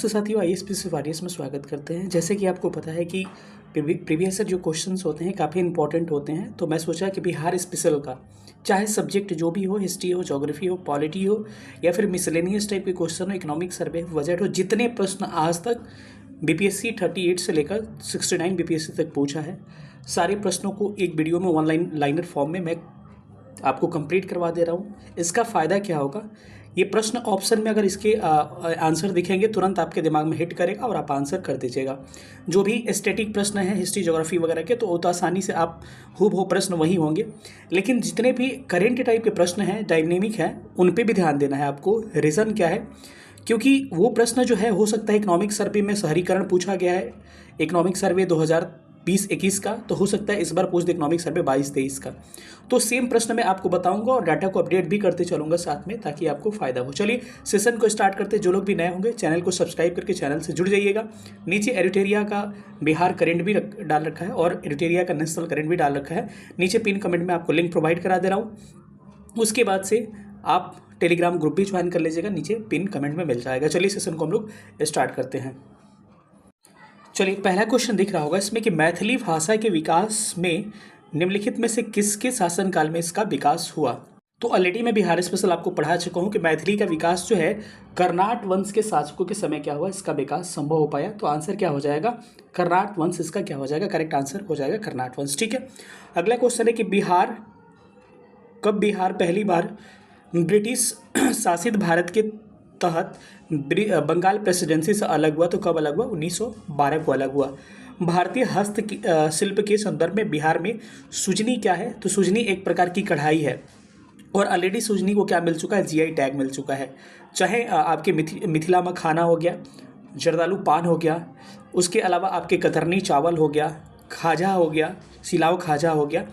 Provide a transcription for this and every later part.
तो साथियों ISPC warriors में स्वागत करते हैं। जैसे कि आपको पता है कि प्रीवियस जो क्वेश्चंस होते हैं काफ़ी इंपॉर्टेंट होते हैं, तो मैं सोचा कि बिहार स्पेशल का चाहे सब्जेक्ट जो भी हो, हिस्ट्री हो, ज्योग्राफी हो, पॉलिटी हो या फिर मिसलेनियस टाइप के क्वेश्चन हो, इकोनॉमिक सर्वे, बजट हो, जितने प्रश्न आज तक BPSC 38 से लेकर 69 BPSC तक पूछा है, सारे प्रश्नों को एक वीडियो में ऑनलाइन लाइनर फॉर्म में मैं आपको कंप्लीट करवा दे रहा हूँ। इसका फ़ायदा क्या होगा, ये प्रश्न ऑप्शन में अगर इसके आंसर दिखेंगे तुरंत आपके दिमाग में हिट करेगा और आप आंसर कर दीजिएगा। जो भी स्टैटिक प्रश्न हैं हिस्ट्री ज्योग्राफी वगैरह के, तो आसानी से आप हूबहू प्रश्न वही होंगे, लेकिन जितने भी करेंट टाइप के प्रश्न हैं, डायनेमिक हैं, उन पे भी ध्यान देना है आपको। रीज़न क्या है, क्योंकि वो प्रश्न जो है हो सकता है इकोनॉमिक सर्वे में शहरीकरण पूछा गया है, इकोनॉमिक सर्वे 2020-21 का, तो हो सकता है इस बार पूछ दे इकोनॉमिक सर्वे 22-23 का। तो सेम प्रश्न मैं आपको बताऊंगा और डाटा को अपडेट भी करते चलूंगा साथ में, ताकि आपको फायदा हो। चलिए सेशन को स्टार्ट करते। जो लोग भी नए होंगे चैनल को सब्सक्राइब करके चैनल से जुड़ जाइएगा। नीचे एरिटेरिया का बिहार करंट भी डाल रखा है और एरिटेरिया का नेशनल करंट भी डाल रखा है। नीचे पिन कमेंट में आपको लिंक प्रोवाइड करा दे रहा हूँ। उसके बाद से आप टेलीग्राम ग्रुप भी ज्वाइन कर लीजिएगा, नीचे पिन कमेंट में मिल जाएगा। चलिए सेशन को हम लोग स्टार्ट करते हैं। चलिए पहला क्वेश्चन दिख रहा होगा इसमें कि मैथिली भाषा के विकास में निम्नलिखित में से किसके शासनकाल में इसका विकास हुआ। तो ऑलरेडी मैं बिहार स्पेशल आपको पढ़ा चुका हूँ कि मैथिली का विकास जो है कर्नाट वंश के शासकों के समय क्या हुआ, इसका विकास संभव हो पाया। तो आंसर क्या हो जाएगा, कर्नाट वंश। इसका क्या हो जाएगा, करेक्ट आंसर हो जाएगा कर्नाट वंश। ठीक है, अगला क्वेश्चन है कि कब बिहार पहली बार ब्रिटिश शासित भारत के तहत बंगाल प्रेसिडेंसी से अलग हुआ। तो कब अलग हुआ, 1912 को अलग हुआ। भारतीय शिल्प के संदर्भ में बिहार में सुजनी क्या है, तो सुजनी एक प्रकार की कढ़ाई है और ऑलरेडी सुजनी को क्या मिल चुका है, GI टैग मिल चुका है। चाहे आपके मिथिला मखाना हो गया, जर्दालू पान हो गया, उसके अलावा आपके कतरनी चावल हो गया, खाजा हो गया, सिलाव खाजा हो गया,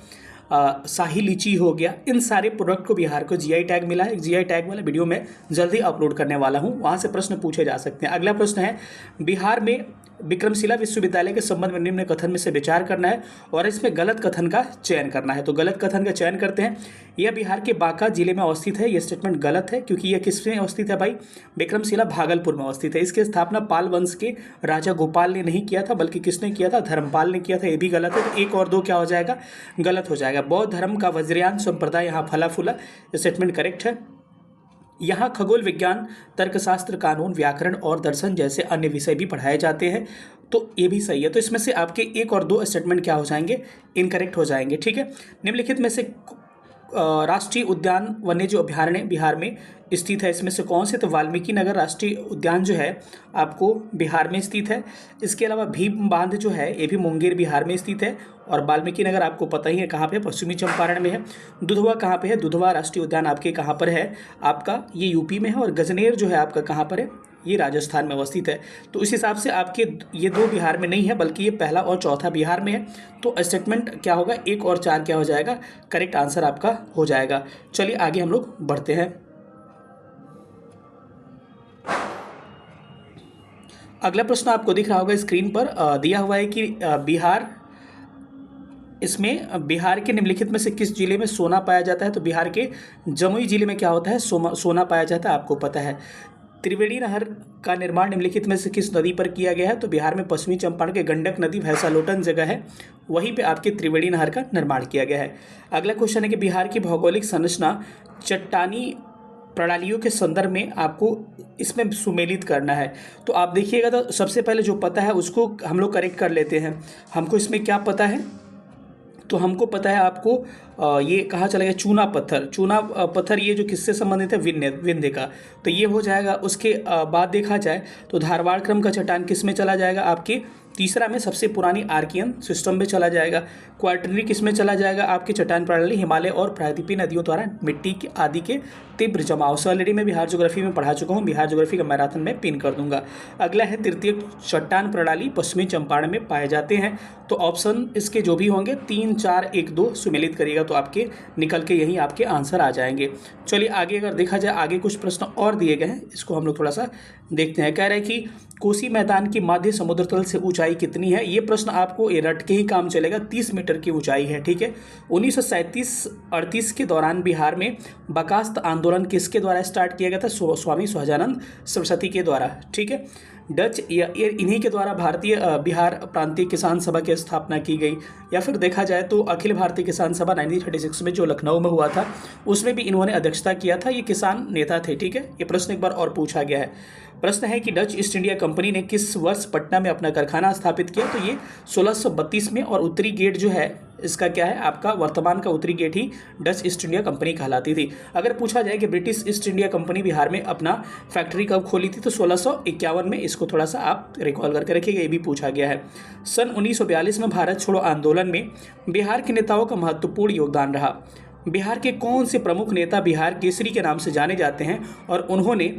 शाही लीची हो गया, इन सारे प्रोडक्ट को बिहार को GI टैग मिला है। GI टैग वाला वीडियो मैं जल्दी अपलोड करने वाला हूं, वहां से प्रश्न पूछे जा सकते हैं। अगला प्रश्न है, बिहार में विक्रमशिला विश्वविद्यालय के संबंध में निम्न कथन में से विचार करना है और इसमें गलत कथन का चयन करना है। तो गलत कथन का चयन करते हैं। यह बिहार के बांका जिले में अवस्थित है। यह स्टेटमेंट गलत है, क्योंकि यह किस में अवस्थित है भाई, विक्रमशिला भागलपुर में अवस्थित है। इसकी स्थापना पाल वंश के राजा गोपाल ने नहीं किया था, बल्कि किसने किया था, धर्मपाल ने किया था। ये भी गलत है। तो 1 और 2 क्या हो जाएगा, गलत हो जाएगा। बौद्ध धर्म का वज्रयान संप्रदाय यहाँ फला फूला, स्टेटमेंट करेक्ट है। यहाँ खगोल विज्ञान, तर्कशास्त्र, कानून, व्याकरण और दर्शन जैसे अन्य विषय भी पढ़ाए जाते हैं। तो ये भी सही है। तो इसमें से आपके 1 और 2 स्टेटमेंट क्या हो जाएंगे, इनकरेक्ट हो जाएंगे। ठीक है, निम्नलिखित में से राष्ट्रीय उद्यान वन्यजीव अभयारण्य बिहार में स्थित है, इसमें से कौन से, तो वाल्मीकि नगर राष्ट्रीय उद्यान जो है आपको बिहार में स्थित है। इसके अलावा भीम बांध जो है ये भी मुंगेर बिहार में स्थित है, और वाल्मीकि नगर आपको पता ही है कहाँ पे, पश्चिमी चंपारण में है। दुधवा कहाँ पे है, दुधवा राष्ट्रीय उद्यान आपके कहाँ पर है, आपका ये यूपी में है, और गजनेर जो है आपका कहाँ पर है, ये राजस्थान में अवस्थित है। तो इस हिसाब से आपके ये 2 बिहार में नहीं है, बल्कि ये पहला और चौथा बिहार में है। तो स्टेटमेंट क्या होगा, 1 और 4 क्या हो जाएगा, करेक्ट आंसर आपका हो जाएगा। चलिए आगे हम लोग बढ़ते हैं। अगला प्रश्न आपको दिख रहा होगा स्क्रीन पर, दिया हुआ है कि बिहार के निम्नलिखित में से किस जिले में सोना पाया जाता है। तो बिहार के जमुई जिले में क्या होता है, सोना पाया जाता है, आपको पता है। त्रिवेणी नहर का निर्माण निम्नलिखित में से किस नदी पर किया गया है। तो बिहार में पश्चिमी चंपारण के गंडक नदी भैंसालोटन जगह है, वहीं पे आपके त्रिवेणी नहर का निर्माण किया गया है। अगला क्वेश्चन है कि बिहार की भौगोलिक संरचना चट्टानी प्रणालियों के संदर्भ में आपको इसमें सुमेलित करना है। तो आप देखिएगा, तो सबसे पहले जो पता है उसको हम लोग करेक्ट कर लेते हैं। हमको इसमें क्या पता है, तो हमको पता है आपको ये कहाँ चला गया, चूना पत्थर ये जो किससे संबंधित है, विंध्य का। तो ये हो जाएगा। उसके बाद देखा जाए तो धारवाड़ क्रम का चट्टान किस में चला जाएगा, आपके तीसरा में सबसे पुरानी आर्कियन सिस्टम में चला जाएगा। क्वार्टरनरी किस में चला जाएगा, आपकी चट्टान प्रणाली हिमालय और प्रायद्वीपीय नदियों द्वारा मिट्टी के आदि के तीव्र जमाव से। ऑलरेडी मैं बिहार ज्योग्राफी में पढ़ा चुका हूँ, बिहार ज्योग्राफी का मैराथन में पिन कर दूंगा। अगला है तृतीय चट्टान प्रणाली पश्चिमी चंपारण में पाए जाते हैं। तो ऑप्शन इसके जो भी होंगे 3, 4, 1, 2 सुमेलित करिएगा, तो आपके निकल के यही आपके आंसर आ जाएंगे। चलिए आगे अगर देखा जाए, आगे कुछ प्रश्न और दिए गए हैं, इसको हम लोग थोड़ा सा देखते हैं। कह रहे हैं कि कोसी मैदान की माध्य समुद्र तल से ऊंचाई कितनी है। ये प्रश्न आपको ये रट के ही काम चलेगा, 30 मीटर की ऊंचाई है। ठीक है, 1937-38 के दौरान बिहार में बर्खास्त आंदोलन किसके द्वारा स्टार्ट किया गया था, स्वामी सहजानंद सरस्वती के द्वारा। ठीक है, डच या इन्हीं के द्वारा भारतीय बिहार प्रांतीय किसान सभा की स्थापना की गई, या फिर देखा जाए तो अखिल भारतीय किसान सभा 1936 में जो लखनऊ में हुआ था उसमें भी इन्होंने अध्यक्षता किया था। ये किसान नेता थे। ठीक है, ये प्रश्न एक बार और पूछा गया है। प्रश्न है कि डच ईस्ट इंडिया कंपनी ने किस वर्ष पटना में अपना कारखाना स्थापित किया? तो ये 1632 में, और उत्तरी गेट जो है इसका क्या है आपका वर्तमान का उत्तरी गेट ही डच ईस्ट इंडिया कंपनी कहलाती थी। अगर पूछा जाए कि British east India company Bihar में अपना फैक्ट्री कब खोली थी, तो 1651 में। इसको थोड़ा सा आप रिकॉल करके रखिएगा, ये भी पूछा गया है। सन 1942 में भारत छोड़ो आंदोलन में बिहार के नेताओं का महत्वपूर्ण योगदान रहा। बिहार के कौन से प्रमुख नेता बिहार केसरी के नाम से जाने जाते हैं और उन्होंने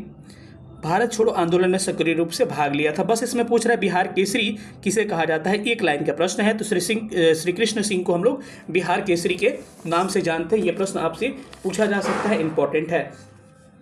भारत छोड़ो आंदोलन में सक्रिय रूप से भाग लिया था? बस इसमें पूछ रहा है बिहार केसरी किसे कहा जाता है, एक लाइन का प्रश्न है। तो श्री कृष्ण सिंह को हम लोग बिहार केसरी के नाम से जानते हैं। यह प्रश्न आपसे पूछा जा सकता है, इंपॉर्टेंट है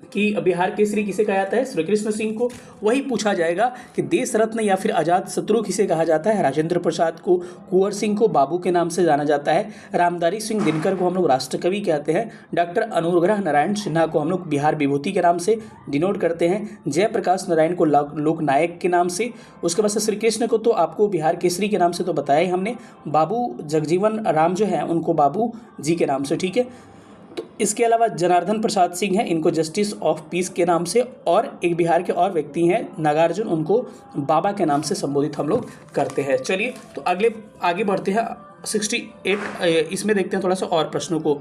कि बिहार केसरी किसे कहा जाता है, श्री कृष्ण सिंह को। वही पूछा जाएगा कि देश रत्न या फिर आजाद शत्रु किसे कहा जाता है, राजेंद्र प्रसाद को। कुंवर सिंह को बाबू के नाम से जाना जाता है। रामधारी सिंह दिनकर को हम लोग राष्ट्रकवि कहते हैं। डॉक्टर अनुग्रह नारायण सिन्हा को हम लोग बिहार विभूति के नाम से डिनोट करते हैं। जयप्रकाश नारायण को लोकनायक के नाम से। उसके बाद से श्री कृष्ण को तो आपको बिहार केसरी के नाम से तो बताया ही हमने। बाबू जगजीवन राम जो है उनको बाबू जी के नाम से। ठीक है, तो इसके अलावा जनार्दन प्रसाद सिंह हैं, इनको जस्टिस ऑफ पीस के नाम से। और एक बिहार के और व्यक्ति हैं नागार्जुन, उनको बाबा के नाम से संबोधित हम लोग करते हैं। चलिए तो आगे बढ़ते हैं 68। इसमें देखते हैं थोड़ा सा और प्रश्नों को।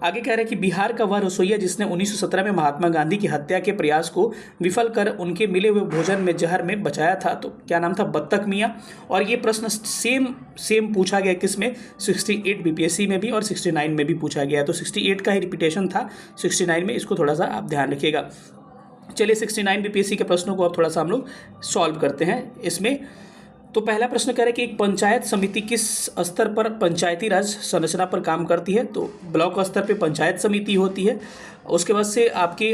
आगे कह रहे हैं कि बिहार का वह रसोइया जिसने 1917 में महात्मा गांधी की हत्या के प्रयास को विफल कर उनके मिले हुए भोजन में जहर में बचाया था, तो क्या नाम था? बत्तख मियाँ। और ये प्रश्न सेम पूछा गया किसमें? 68 बीपीएससी में भी और 69 में भी पूछा गया। तो 68 का ही रिपीटेशन था 69 में, इसको थोड़ा सा आप ध्यान रखिएगा। चलिए 69 बीपीएससी के प्रश्नों को अब थोड़ा सा हम लोग सॉल्व करते हैं इसमें। तो पहला प्रश्न कह रहे हैं कि एक पंचायत समिति किस स्तर पर पंचायती राज संरचना पर काम करती है? तो ब्लॉक स्तर पे पंचायत समिति होती है। उसके बाद से आपकी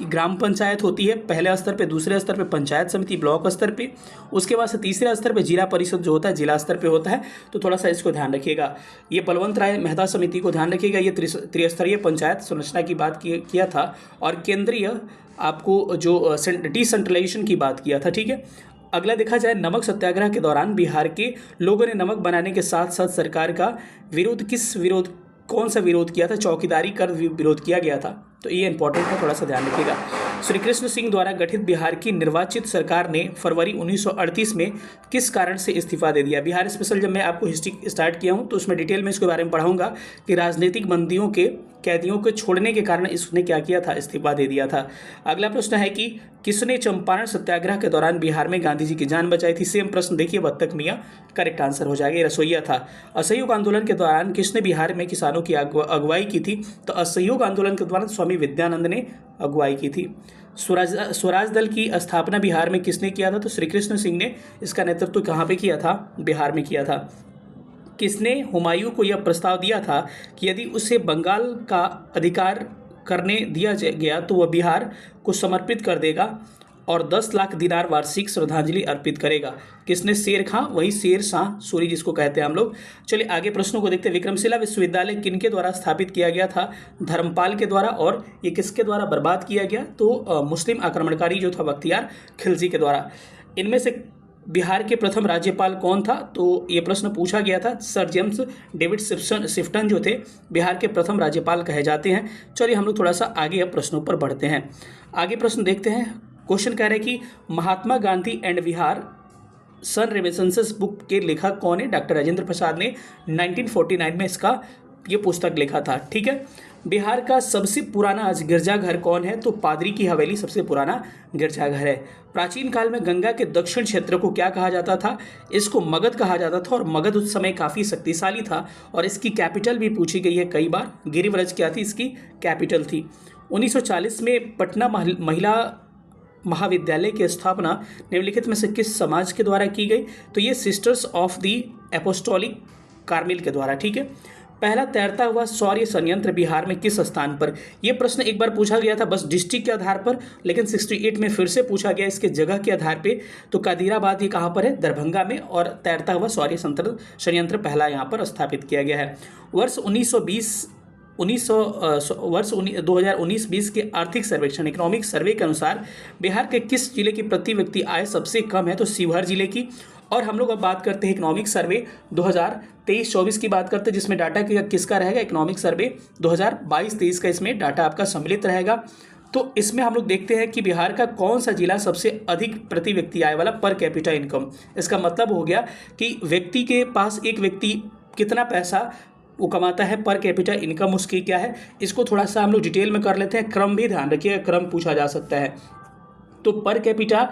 ग्राम पंचायत होती है पहले स्तर पे, दूसरे स्तर पे पंचायत समिति ब्लॉक स्तर पे, उसके बाद से तीसरे स्तर पे जिला परिषद जो होता है जिला स्तर पे होता है। तो थोड़ा सा इसको ध्यान रखिएगा। ये बलवंत राय मेहता समिति को ध्यान रखिएगा। ये त्रिस्तरीय पंचायत संरचना की बात किया था, और केंद्रीय आपको जो डिसेंट्रलाइजेशन की बात किया था। ठीक है, अगला देखा जाए नमक सत्याग्रह के दौरान बिहार के लोगों ने नमक बनाने के साथ साथ सरकार का कौन सा विरोध किया था? चौकीदारी कर विरोध किया गया था। तो ये इंपॉर्टेंट है, थोड़ा सा ध्यान रखिएगा। श्री कृष्ण सिंह द्वारा गठित बिहार की निर्वाचित सरकार ने फरवरी 1938 में किस कारण से इस्तीफा दे दिया? बिहार स्पेशल जब मैं आपको हिस्ट्री स्टार्ट किया हूँ तो उसमें डिटेल में इसके बारे में पढ़ाऊंगा कि राजनीतिक बंदियों के कैदियों को छोड़ने के कारण इसने क्या किया था? इस्तीफा दे दिया था। अगला प्रश्न है कि किसने चंपारण सत्याग्रह के दौरान बिहार में गांधी जी की जान बचाई थी? सेम प्रश्न देखिए, बत्तख मियाँ करेक्ट आंसर हो जाएगा, रसोइया था। असहयोग आंदोलन के दौरान किसने बिहार में किसानों की अगुवाई की थी? तो असहयोग आंदोलन के दौरान स्वामी विद्यानंद ने अगुवाई की थी। स्वराज दल की स्थापना बिहार में किसने किया था? तो श्री कृष्ण सिंह ने इसका नेतृत्व कहाँ पे किया था? बिहार में किया था। किसने हुमायूं को यह प्रस्ताव दिया था कि यदि उसे बंगाल का अधिकार करने दिया गया तो वह बिहार को समर्पित कर देगा और 10 लाख दिनार वार्षिक श्रद्धांजलि अर्पित करेगा? किसने? शेर खां, वही शेर शाह सूरी जिसको कहते हैं हम लोग। चलिए आगे प्रश्नों को देखते हैं। विक्रमशिला विश्वविद्यालय किनके द्वारा स्थापित किया गया था? धर्मपाल के द्वारा। और ये किसके द्वारा बर्बाद किया गया? तो मुस्लिम आक्रमणकारी जो था बख्तियार खिलजी के द्वारा। इनमें से बिहार के प्रथम राज्यपाल कौन था? तो ये प्रश्न पूछा गया था। सर जेम्स डेविड शिफ्टन जो थे बिहार के प्रथम राज्यपाल कहे जाते हैं। चलिए हम लोग थोड़ा सा आगे अब प्रश्नों पर बढ़ते हैं। आगे प्रश्न देखते हैं। क्वेश्चन कह रहे हैं कि Mahatma Gandhi and Bihar son renaissance book के लेखक कौन है? डॉक्टर राजेंद्र प्रसाद ने 1949 में इसका ये पुस्तक लिखा था। ठीक है, बिहार का सबसे पुराना गिरजाघर कौन है? तो पादरी की हवेली सबसे पुराना गिरजाघर है। प्राचीन काल में गंगा के दक्षिण क्षेत्र को क्या कहा जाता था? इसको मगध कहा जाता था, और मगध उस समय काफ़ी शक्तिशाली था और इसकी कैपिटल भी पूछी गई है कई बार। गिरिव्रज क्या थी? इसकी कैपिटल थी। 1940 में पटना महिला महाविद्यालय की स्थापना निम्नलिखित में से किस समाज के द्वारा की गई? तो ये सिस्टर्स ऑफ द एपोस्टोलिक कार्मिल के द्वारा। ठीक है, पहला तैरता हुआ सौर्य संयंत्र बिहार में किस स्थान पर? यह प्रश्न एक बार पूछा गया था बस डिस्ट्रिक्ट के आधार पर, लेकिन 68 में फिर से पूछा गया इसके जगह के आधार पे। तो कादिराबाद ये कहाँ पर है? दरभंगा में। और तैरता हुआ सौर्य संयंत्र पहला यहाँ पर स्थापित किया गया है। वर्ष 1920 वर्ष 2019-20 के आर्थिक सर्वेक्षण इकोनॉमिक सर्वे के अनुसार बिहार के किस जिले की प्रति व्यक्ति आय सबसे कम है? तो शिवहर जिले की। और हम लोग अब बात करते हैं इकोनॉमिक सर्वे 2023-24 की बात करते हैं, जिसमें डाटा किसका रहेगा? इकोनॉमिक सर्वे 2022-23 का इसमें डाटा आपका सम्मिलित रहेगा। तो इसमें हम लोग देखते हैं कि बिहार का कौन सा जिला सबसे अधिक प्रति व्यक्ति आय वाला पर कैपिटा इनकम। इसका मतलब हो गया कि व्यक्ति के पास एक व्यक्ति कितना पैसा वो कमाता है, पर कैपिटा इनकम उसकी क्या है। इसको थोड़ा सा हम लोग डिटेल में कर लेते हैं। क्रम भी ध्यान रखिएगा, क्रम पूछा जा सकता है। तो पर कैपिटा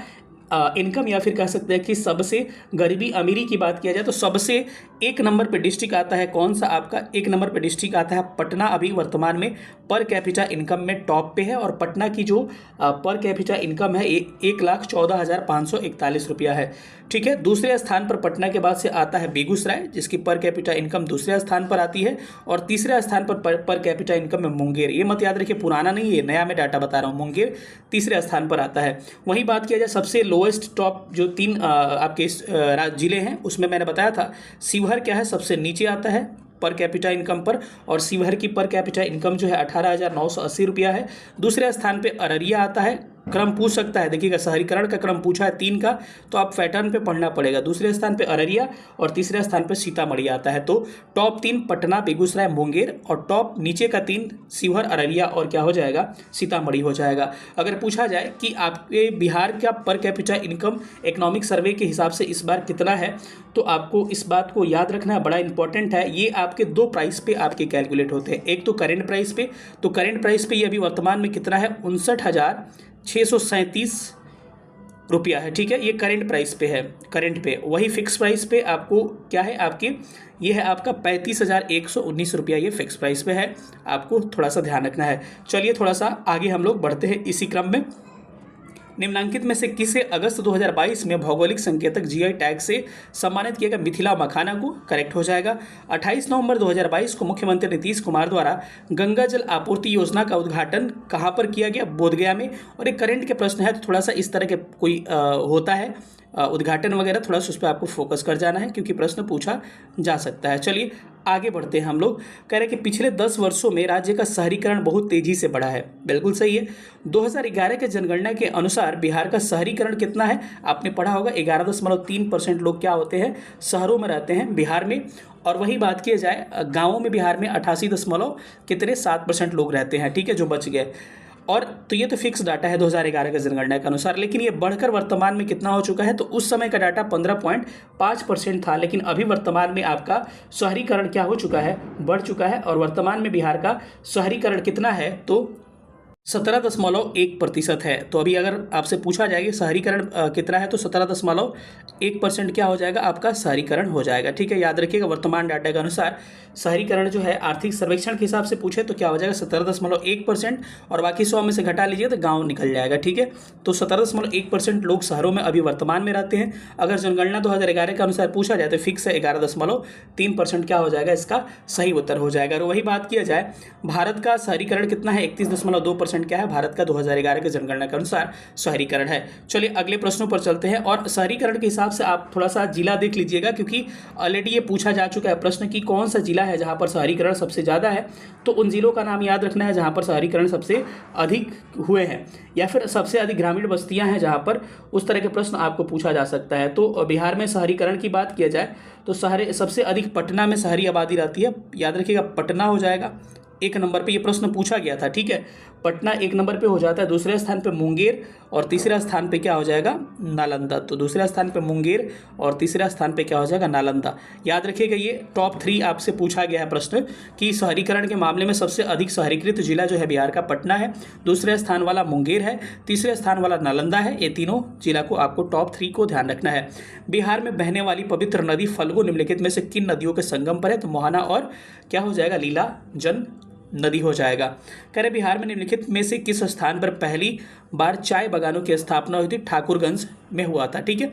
इनकम या फिर कह सकते हैं कि सबसे गरीबी अमीरी की बात किया जाए तो सबसे एक नंबर पे डिस्ट्रिक्ट आता है कौन सा? आपका एक नंबर पे डिस्ट्रिक्ट आता है पटना। अभी वर्तमान में पर कैपिटा इनकम में टॉप पे है और पटना की जो पर कैपिटा इनकम है 1,14,541 रुपया है। ठीक है। दूसरे स्थान पर पटना के बाद से आता है बेगूसराय, जिसकी पर कैपिटा इनकम दूसरे स्थान पर आती है। और तीसरे स्थान पर कैपिटा इनकम में मुंगेर। ये मत याद रखिए, पुराना नहीं है, नया मैं डाटा बता रहा हूँ। मुंगेर तीसरे स्थान पर आता है। वहीं बात किया जाए सबसे लोएस्ट टॉप जो 3 आपके जिले हैं, उसमें मैंने बताया था शिवहर क्या है, सबसे नीचे आता है पर कैपिटा इनकम पर। और शिवहर की पर कैपिटा इनकम जो है 18,980 रुपया है। दूसरे स्थान पे अररिया आता है। क्रम पूछ सकता है, देखिएगा शहरीकरण का क्रम पूछा है 3 का, तो आप पैटर्न पे पढ़ना पड़ेगा। दूसरे स्थान पे अररिया और तीसरे स्थान पे सीतामढ़ी आता है। तो टॉप 3 पटना, बेगूसराय, मुंगेर और टॉप नीचे का 3 शिवहर, अररिया और क्या हो जाएगा? सीतामढ़ी हो जाएगा। अगर पूछा जाए कि आपके बिहार का per capita income economic survey के हिसाब से इस बार कितना है, तो आपको इस बात को याद रखना बड़ा इंपॉर्टेंट है। ये आपके 2 प्राइस पे आपके कैलकुलेट होते हैं। एक तो करेंट प्राइस पे, तो करेंट प्राइस पे ये अभी वर्तमान में कितना है? 59,637 रुपया है। ठीक है, ये करेंट प्राइस पे है, करेंट पे। वही फिक्स प्राइस पे आपको क्या है आपके, ये है आपका 35,119 रुपया, ये फिक्स प्राइस पे है। आपको थोड़ा सा ध्यान रखना है। चलिए थोड़ा सा आगे हम लोग बढ़ते हैं इसी क्रम में। निम्नलिखित में से किसे अगस्त 2022 में भौगोलिक संकेतक जीआई टैग से सम्मानित किया गया? मिथिला मखाना को करेक्ट हो जाएगा। 28 नवंबर 2022 को मुख्यमंत्री नीतीश कुमार द्वारा गंगा जल आपूर्ति योजना का उद्घाटन कहां पर किया गया? बोधगया में। और एक करंट के प्रश्न है, तो थोड़ा सा इस तरह के कोई होता है उद्घाटन वगैरह, थोड़ा सा उस पर आपको फोकस कर जाना है क्योंकि प्रश्न पूछा जा सकता है। चलिए आगे बढ़ते हैं हम लोग। कह रहे हैं कि पिछले 10 वर्षों में राज्य का शहरीकरण बहुत तेजी से बढ़ा है। बिल्कुल सही है। 2011 के जनगणना के अनुसार बिहार का शहरीकरण कितना है? आपने पढ़ा होगा 11.3% लोग क्या होते हैं? शहरों में रहते हैं बिहार में। और वही बात किया जाए गाँवों में बिहार में 88.7% लोग रहते हैं। ठीक है, जो बच गए। और तो ये तो फिक्स डाटा है 2011 के जनगणना के अनुसार, लेकिन ये बढ़कर वर्तमान में कितना हो चुका है? तो उस समय का डाटा 15.5% था, लेकिन अभी वर्तमान में आपका शहरीकरण क्या हो चुका है? बढ़ चुका है। और वर्तमान में बिहार का शहरीकरण कितना है? तो 17.1% है। तो अभी अगर आपसे पूछा जाएगा शहरीकरण कितना है, तो 17.1% क्या हो जाएगा? आपका शहरीकरण हो जाएगा। ठीक है, याद रखिएगा वर्तमान डाटा के अनुसार शहरीकरण जो है आर्थिक सर्वेक्षण के हिसाब से पूछे तो क्या हो जाएगा? 17.1%। और बाकी 100 में से घटा लीजिए तो गाँव निकल जाएगा। ठीक है, तो 17.1% लोग शहरों में अभी वर्तमान में रहते हैं। अगर जनगणना 2011 के अनुसार पूछा जाए तो फिक्स है 11.3% क्या हो जाएगा? इसका सही उत्तर हो जाएगा। और वही बात किया जाए भारत का शहरीकरण कितना है? 31.2% क्या है भारत का 2011 के जनगणना के अनुसार शहरीकरण है। चलिए अगले प्रश्नों पर चलते हैं। और शहरीकरण के हिसाब से आप थोड़ा सा जिला देख लीजिएगा, क्योंकि ऑलरेडी ये पूछा जा चुका है प्रश्न कि कौन सा जिला है जहां पर शहरीकरण सबसे ज़्यादा है। तो उन जिलों का नाम याद रखना है जहां पर शहरीकरण सबसे अधिक हुए हैं, या फिर सबसे अधिक ग्रामीण बस्तियां हैं जहां पर, उस तरह के प्रश्न आपको पूछा जा सकता है। तो बिहार में शहरीकरण की बात किया जाए तो सबसे अधिक पटना में शहरी आबादी रहती है। याद रखिएगा पटना हो जाएगा 1 नंबर पे, ये प्रश्न पूछा गया था। ठीक है, पटना 1 नंबर पे हो जाता है। दूसरे स्थान पे मुंगेर और तीसरा स्थान पे क्या हो जाएगा? नालंदा। तो दूसरा स्थान पे मुंगेर और तीसरा स्थान पे क्या हो जाएगा? नालंदा। याद रखिएगा ये टॉप 3 आपसे पूछा गया है प्रश्न कि शहरीकरण के मामले में सबसे अधिक शहरीकृत जिला जो है बिहार का पटना है, दूसरे स्थान वाला मुंगेर है, तीसरे स्थान वाला नालंदा है। ये तीनों जिला को आपको टॉप 3 को ध्यान रखना है। बिहार में बहने वाली पवित्र नदी फल्गु निम्नलिखित में से किन नदियों के संगम पर है? तो मोहना और क्या हो जाएगा? लीलाजन नदी हो जाएगा। कह रहे बिहार में निम्नलिखित में से किस स्थान पर पहली बार चाय बागानों की स्थापना हुई थी? ठाकुरगंज में हुआ था। ठीक है,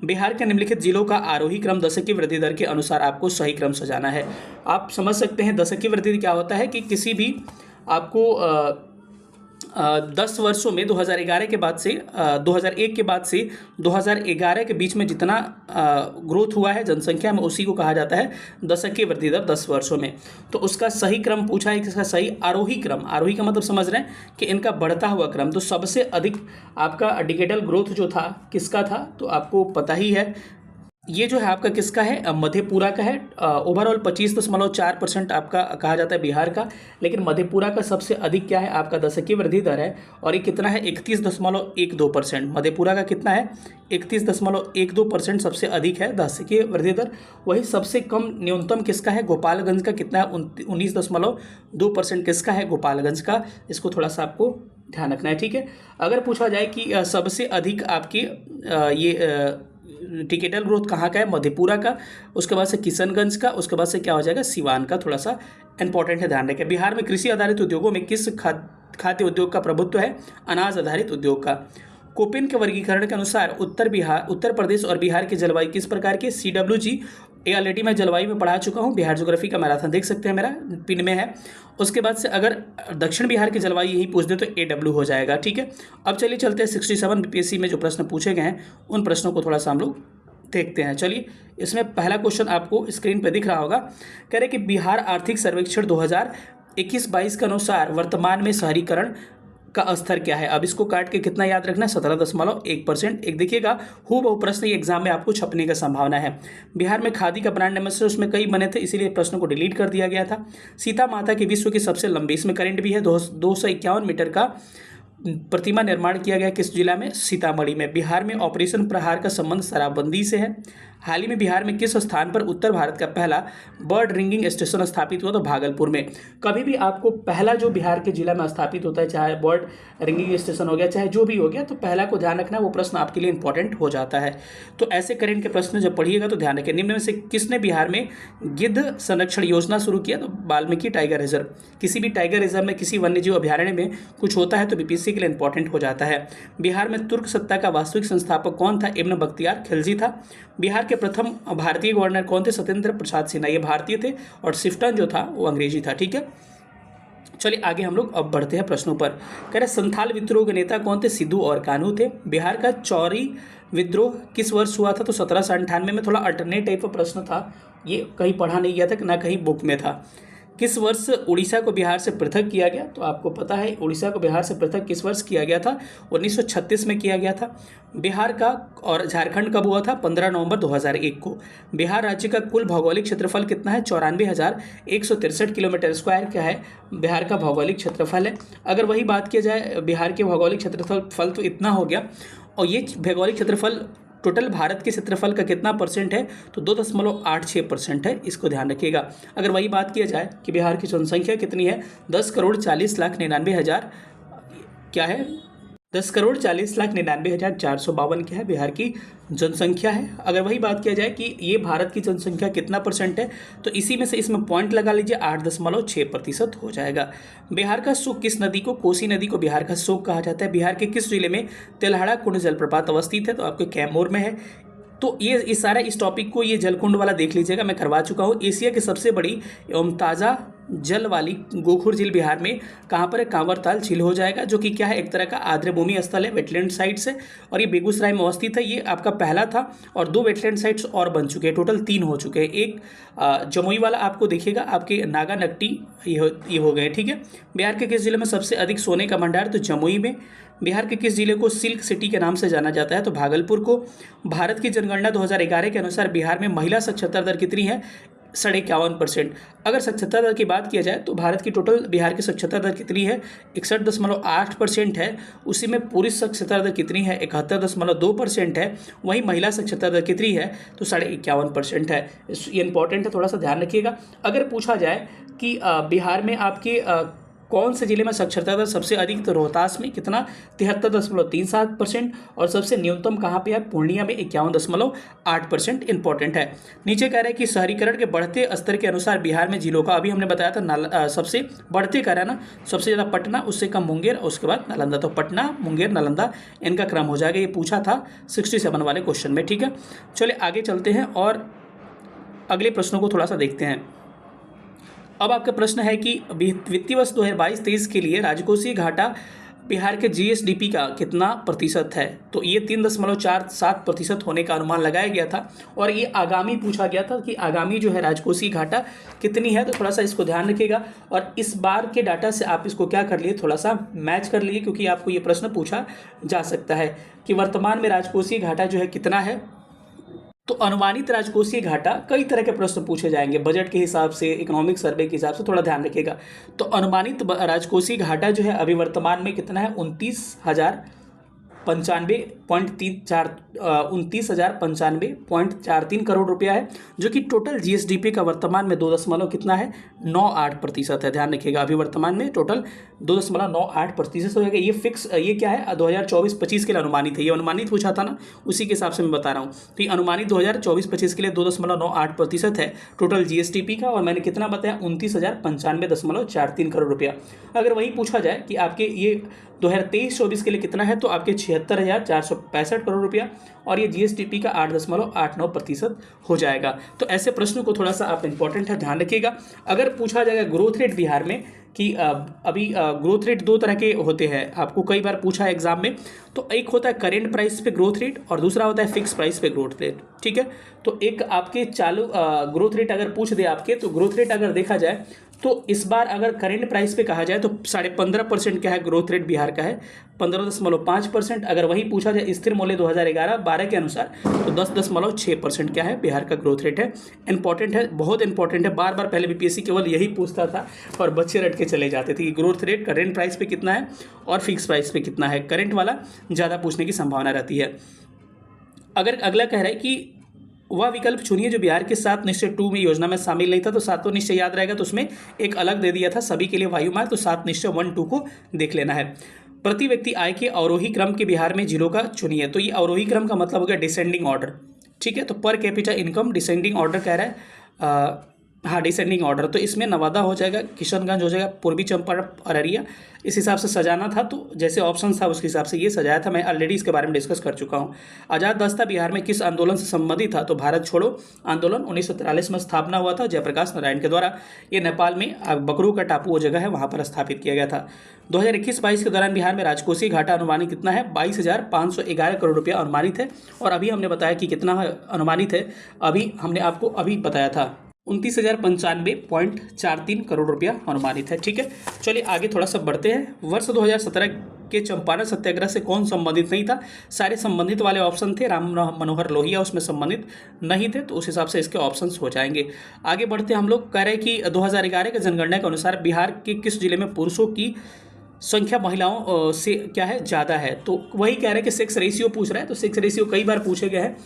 बिहार के निम्नलिखित जिलों का आरोही क्रम दशकीय वृद्धि दर के अनुसार आपको सही क्रम सजाना है। आप समझ सकते हैं दशकीय वृद्धि क्या होता है कि किसी भी आपको 10 वर्षों में 2011 के बाद से 2001 के बाद से 2011 के बीच में जितना ग्रोथ हुआ है जनसंख्या में, उसी को कहा जाता है दशकीय वृद्धि दर 10 वर्षों में। तो उसका सही क्रम पूछा है कि इसका सही आरोही क्रम, आरोही का मतलब समझ रहे हैं कि इनका बढ़ता हुआ क्रम। तो सबसे अधिक आपका डिकेडल ग्रोथ जो था किसका था, तो आपको पता ही है, ये जो है आपका किसका है, मधेपुरा का है। ओवरऑल 25.4% आपका कहा जाता है बिहार का, लेकिन मधेपुरा का सबसे अधिक क्या है आपका दशकीय वृद्धि दर है, और ये कितना है 31.12%। मधेपुरा का कितना है 31.12% सबसे अधिक है दशकीय वृद्धि दर। वही सबसे कम न्यूनतम किसका है, गोपालगंज का कितना है 19.2% किसका है, गोपालगंज का। इसको थोड़ा सा आपको ध्यान रखना है, ठीक है। अगर पूछा जाए कि सबसे अधिक आपकी ये डिकेडल ग्रोथ कहाँ का है, मधेपुरा का, उसके बाद से किशनगंज का, उसके बाद से क्या हो जाएगा सिवान का। थोड़ा सा इंपॉर्टेंट है, ध्यान रखें। बिहार में कृषि आधारित उद्योगों में किस खाद्य उद्योग का प्रभुत्व है, अनाज आधारित उद्योग का। कोपेन के वर्गीकरण के अनुसार उत्तर प्रदेश और बिहार की जलवायु किस प्रकार की, CWG। ये ऑलरेडी मैं जलवायु में पढ़ा चुका हूँ, बिहार ज्योग्राफी का मैराथन देख सकते हैं, मेरा पिन में है। उसके बाद से अगर दक्षिण बिहार की जलवायु यही पूछ दे तो AW हो जाएगा, ठीक है। अब चलिए चलते हैं 67 BPSC में जो प्रश्न पूछे गए हैं उन प्रश्नों को थोड़ा सा हम लोग देखते हैं। चलिए, इसमें पहला क्वेश्चन आपको स्क्रीन पर दिख रहा होगा। कह रहे कि बिहार आर्थिक सर्वेक्षण 2021-22 के अनुसार वर्तमान में शहरीकरण का स्तर क्या है। अब इसको काट के कितना याद रखना है, 17.1%। एक देखिएगा हूबहू प्रश्न ये एग्जाम में आपको छपने का संभावना है। बिहार में खादी का ब्रांड एम्बेसडर उसमें कई बने थे, इसीलिए प्रश्न को डिलीट कर दिया गया था। सीता माता की विश्व की सबसे लंबी, इसमें करंट भी है, 251 मीटर का प्रतिमा निर्माण किया गया किस जिला में, सीतामढ़ी में। बिहार में ऑपरेशन प्रहार का संबंध शराबबंदी से है। हाल ही में बिहार में किस स्थान पर उत्तर भारत का पहला बर्ड रिंगिंग स्टेशन स्थापित हुआ, तो भागलपुर में। कभी भी आपको पहला जो बिहार के जिला में स्थापित होता है, चाहे बर्ड रिंगिंग स्टेशन हो गया, चाहे जो भी हो गया, तो पहला को ध्यान रखना, वो प्रश्न आपके लिए इंपॉर्टेंट हो जाता है। तो ऐसे करेंट के प्रश्न जब पढ़िएगा तो ध्यान रखें। निम्न में से किसने बिहार में गिद्ध संरक्षण योजना शुरू किया, तो वाल्मीकि टाइगर रिजर्व। किसी भी टाइगर रिजर्व में, किसी वन्यजीव अभ्यारण्य में कुछ होता है तो BPSC के लिए इंपॉर्टेंट हो जाता है। बिहार में तुर्क सत्ता का वास्तविक संस्थापक कौन था, इब्न बख्तियार खिलजी था। बिहार के प्रथम भारतीय गवर्नर कौन थे, सत्येंद्र प्रसाद सिन्हा, ये भारतीय थे, और सिफ्टन जो था वो अंग्रेजी था, ठीक है। चलिए आगे हम लोग अब बढ़ते हैं प्रश्नों पर। कह रहे संथाल विद्रोह के नेता कौन थे, सिद्धू और कान्हू थे। बिहार का चौरी विद्रोह किस वर्ष हुआ था, तो 1798 में। थोड़ा अल्टरनेट टाइप का प्रश्न था, ये कहीं पढ़ा नहीं गया था, ना कहीं बुक में था। किस वर्ष उड़ीसा को बिहार से पृथक किया गया, तो आपको पता है उड़ीसा को बिहार से पृथक किस वर्ष किया गया था, 1936 में किया गया था। बिहार का और झारखंड कब हुआ था, 15 नवंबर 2001 को। बिहार राज्य का कुल भौगोलिक क्षेत्रफल कितना है, 94,163 किलोमीटर स्क्वायर क्या है बिहार का भौगोलिक क्षेत्रफल है। अगर वही बात किया जाए बिहार के भौगोलिक क्षेत्रफल तो इतना हो गया, और ये भौगोलिक क्षेत्रफल टोटल भारत के क्षेत्रफल का कितना परसेंट है, तो 2.86% है, इसको ध्यान रखिएगा। अगर वही बात किया जाए कि बिहार की जनसंख्या कितनी है, 10,40,99,000 क्या है, 10,40,99,452 क्या है बिहार की जनसंख्या है। अगर वही बात किया जाए कि ये भारत की जनसंख्या कितना परसेंट है, तो इसी में से इसमें पॉइंट लगा लीजिए, 8.6% हो जाएगा। बिहार का शोक किस नदी को, कोसी नदी को बिहार का शोक कहा जाता है। बिहार के किस जिले में तेल्हाड़ा कुंड जलप्रपात अवस्थित है, तो आपके कैमूर में है। तो ये इस सारा इस टॉपिक को ये जलकुंड वाला देख लीजिएगा, मैं करवा चुका हूँ। एशिया की सबसे बड़ी एवं ताज़ा जल वाली गोखुर झील बिहार में कहाँ पर है, कांवरताल झील हो जाएगा, जो कि क्या है, एक तरह का आर्द्रभूमि स्थल है, वेटलैंड साइट्स है, और ये बेगूसराय में अवस्थित है। ये आपका पहला था, और 2 वेटलैंड साइट्स और बन चुके हैं, टोटल 3 हो चुके हैं। एक जमुई वाला आपको देखिएगा, आपके नागानट्टी ये हो गए, ठीक है। बिहार के किस जिले में सबसे अधिक सोने का भंडार, तो जमुई में। बिहार के किस जिले को सिल्क सिटी के नाम से जाना जाता है, तो भागलपुर को। भारत की जनगणना 2011 के अनुसार बिहार में महिला साक्षरता दर कितनी है, 51%। अगर साक्षरता दर की बात किया जाए तो भारत की टोटल बिहार की साक्षरता दर कितनी है, 61.8% है। उसी में पुरुष साक्षरता दर कितनी है, 71.2% है। वहीं महिला साक्षरता दर कितनी है, तो 51.5% है। ये इंपॉर्टेंट है, थोड़ा सा ध्यान रखिएगा। अगर पूछा जाए कि बिहार में आपके कौन से जिले में साक्षरता दर सबसे अधिक, तो रोहतास में कितना, 73.37%, और सबसे न्यूनतम कहाँ पे है, पूर्णिया में 51.8%। इंपॉर्टेंट है। नीचे कह रहे हैं कि शहरीकरण के बढ़ते स्तर के अनुसार बिहार में जिलों का, अभी हमने बताया था सबसे बढ़ते कह रहा है ना, सबसे ज़्यादा पटना, उससे कम मुंगेर, और उसके बाद नालंदा। तो पटना, मुंगेर, नालंदा इनका क्रम हो जाएगा। ये पूछा था 67 वाले क्वेश्चन में, ठीक है। चलिए आगे चलते हैं और अगले प्रश्नों को थोड़ा सा देखते हैं। अब आपका प्रश्न है कि वित्तीय वर्ष 2022-23 के लिए राजकोषीय घाटा बिहार के जीएसडीपी का कितना प्रतिशत है? तो ये 3.47% होने का अनुमान लगाया गया था और ये आगामी पूछा गया था कि आगामी जो है राजकोषीय घाटा कितनी है। तो थोड़ा सा इसको ध्यान रखिएगा और इस बार के डाटा से आप इसको क्या कर लिए, थोड़ा सा मैच कर लिए, क्योंकि आपको ये प्रश्न पूछा जा सकता है कि वर्तमान में राजकोषीय घाटा जो है कितना है। तो अनुमानित राजकोषीय घाटा, कई तरह के प्रश्न पूछे जाएंगे बजट के हिसाब से, इकोनॉमिक सर्वे के हिसाब से, थोड़ा ध्यान रखिएगा। तो अनुमानित राजकोषीय घाटा जो है अभी वर्तमान में कितना है, 29,095.43 करोड़ रुपया है, जो कि टोटल जीएसडीपी का वर्तमान में 2 कितना है, 98% है। ध्यान रखिएगा, अभी वर्तमान में टोटल 2.98% हो जाएगा। ये फिक्स, ये क्या है, 2024-25 के लिए अनुमानित है। ये अनुमानित पूछा था ना, उसी के हिसाब से मैं बता रहा हूँ। तो ये अनुमानित 2024-25 के लिए 2.98% है टोटल जीएसडीपी का, और मैंने कितना बताया, 29,095.43 करोड़ रुपया। अगर वही पूछा जाए कि आपके ये 2023-24 के लिए कितना है, तो आपके 76,465 करोड़ रुपया, और ये जीएसडीपी का 8.89% हो जाएगा। तो ऐसे प्रश्नों को थोड़ा सा आप इंपॉर्टेंट है, ध्यान रखिएगा। अगर पूछा जाएगा ग्रोथ रेट बिहार में कि अभी ग्रोथ रेट दो तरह के होते हैं, आपको कई बार पूछा है एग्जाम में। तो एक होता है करेंट प्राइस पे ग्रोथ रेट और दूसरा होता है फिक्स प्राइस पे ग्रोथ रेट, ठीक है। तो एक आपके चालू ग्रोथ रेट अगर पूछ दे आपके, तो ग्रोथ रेट अगर देखा जाए तो इस बार अगर करेंट प्राइस पे कहा जाए तो 15.5% क्या है, ग्रोथ रेट बिहार का है 15.5%। अगर वही पूछा जाए स्थिर मूल्य 2011-12 के अनुसार, तो 10.6% क्या है बिहार का ग्रोथ रेट है। इंपॉर्टेंट है, बहुत इंपॉर्टेंट है। बार बार पहले बीपीएससी केवल यही पूछता था और बच्चे रट के चले जाते थे कि ग्रोथ रेट करेंट प्राइस पे कितना है और फिक्स प्राइस पे कितना है। करेंट वाला ज़्यादा पूछने की संभावना रहती है। अगर अगला कह रहा है कि वह विकल्प चुनिए जो बिहार के 7 निश्चय 2 में योजना में शामिल नहीं था। तो 7वां निश्चय याद रहेगा, तो उसमें एक अलग दे दिया था सभी के लिए वायु मार्ग, तो 7 निश्चय 1-2 को देख लेना है। प्रति व्यक्ति आय के अवरोही क्रम के बिहार में जिलों का चुनिए। तो ये अवरोही क्रम का मतलब हो गया डिसेंडिंग ऑर्डर, ठीक है। तो per capita income descending order कह रहा है, हाँ डिसेंडिंग ऑर्डर। तो इसमें नवादा हो जाएगा, किशनगंज हो जाएगा, पूर्वी चंपारण, अररिया, इस हिसाब से सजाना था। तो जैसे ऑप्शन था उसके हिसाब से ये सजाया था। मैं ऑलरेडी इसके बारे में डिस्कस कर चुका हूँ। आज़ाद दस्ता बिहार में किस आंदोलन से संबंधित था? तो भारत छोड़ो आंदोलन 1943 में स्थापना हुआ था जयप्रकाश नारायण के द्वारा। ये नेपाल में बकरू का टापू वो जगह है, वहाँ पर स्थापित किया गया था। 2021-22 के दौरान बिहार में राजकोषीय घाटा अनुमानित कितना है? 22,511 करोड़ रुपया अनुमानित है। और अभी हमने बताया कि कितना अनुमानित है, अभी हमने आपको अभी बताया था 29,095.43 करोड़ रुपया अनुमानित है, ठीक है। चलिए आगे थोड़ा सा बढ़ते हैं। वर्ष 2017 के चंपारण सत्याग्रह से कौन संबंधित नहीं था? सारे संबंधित वाले ऑप्शन थे। राम मनोहर लोहिया उसमें संबंधित नहीं थे, तो उस हिसाब से इसके ऑप्शंस हो जाएंगे। आगे बढ़ते हम लोग कह रहे हैं कि 2011 के जनगणना के अनुसार बिहार के किस जिले में पुरुषों की संख्या महिलाओं से क्या है, ज़्यादा है? तो वही कह रहे हैं कि सेक्स रेशियो पूछ रहा है। तो सेक्स रेशियो कई बार पूछे गए हैं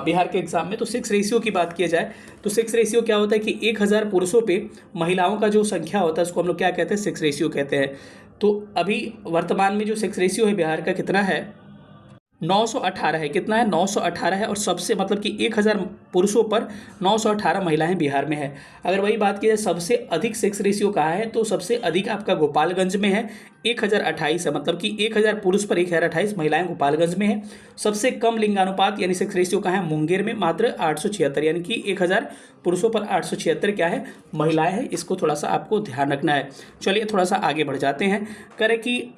बिहार के एग्जाम में। तो सेक्स रेशियो की बात किया जाए तो सेक्स रेशियो क्या होता है कि 1000 पुरुषों पे महिलाओं का जो संख्या होता है उसको हम लोग क्या कहते हैं, सेक्स रेशियो कहते हैं। तो अभी वर्तमान में जो सेक्स रेशियो है बिहार का कितना है, 918 है। कितना है, 918 है। और सबसे मतलब कि 1000 पुरुषों पर 918 महिलाएं बिहार में है। अगर वही बात की जाए सबसे अधिक सेक्स रेशियो कहाँ है, तो सबसे अधिक आपका गोपालगंज में है, 1028 है। मतलब कि 1000 पुरुष पर 1028 महिलाएं गोपालगंज में है। सबसे कम लिंगानुपात यानी सेक्स रेशियो कहाँ है, मुंगेर में, मात्र 876, यानी कि 1000 पुरुषों पर 876 क्या है, महिलाएं हैं। इसको थोड़ा सा आपको ध्यान रखना है। चलिए थोड़ा सा आगे बढ़ जाते हैं। करें कि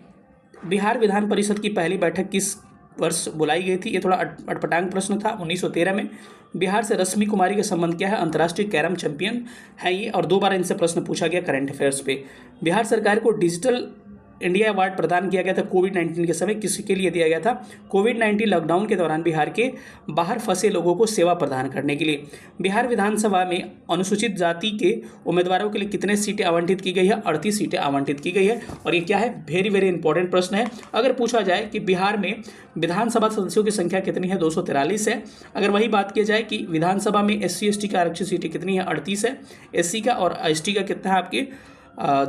बिहार विधान परिषद की पहली बैठक किस वर्ष बुलाई गई थी? ये थोड़ा अटपटांग प्रश्न था। 1913 में। बिहार से रश्मि कुमारी का संबंध क्या है? अंतर्राष्ट्रीय कैरम चैंपियन है ये, और 2 बार इनसे प्रश्न पूछा गया करंट अफेयर्स पे। बिहार सरकार को डिजिटल इंडिया अवार्ड प्रदान किया गया था कोविड-19 के समय, किसके लिए दिया गया था? कोविड-19 लॉकडाउन के दौरान बिहार के बाहर फंसे लोगों को सेवा प्रदान करने के लिए। बिहार विधानसभा में अनुसूचित जाति के उम्मीदवारों के लिए कितने सीटें आवंटित की गई है? 38 सीटें आवंटित की गई है। और ये क्या है, वेरी वेरी इंपॉर्टेंट प्रश्न है। अगर पूछा जाए कि बिहार में विधानसभा सदस्यों की संख्या कितनी है, 243 है। अगर वही बात की जाए कि विधानसभा में SC/ST का आरक्षित सीटें कितनी है, 38 है। SC का और ST का कितना है आपके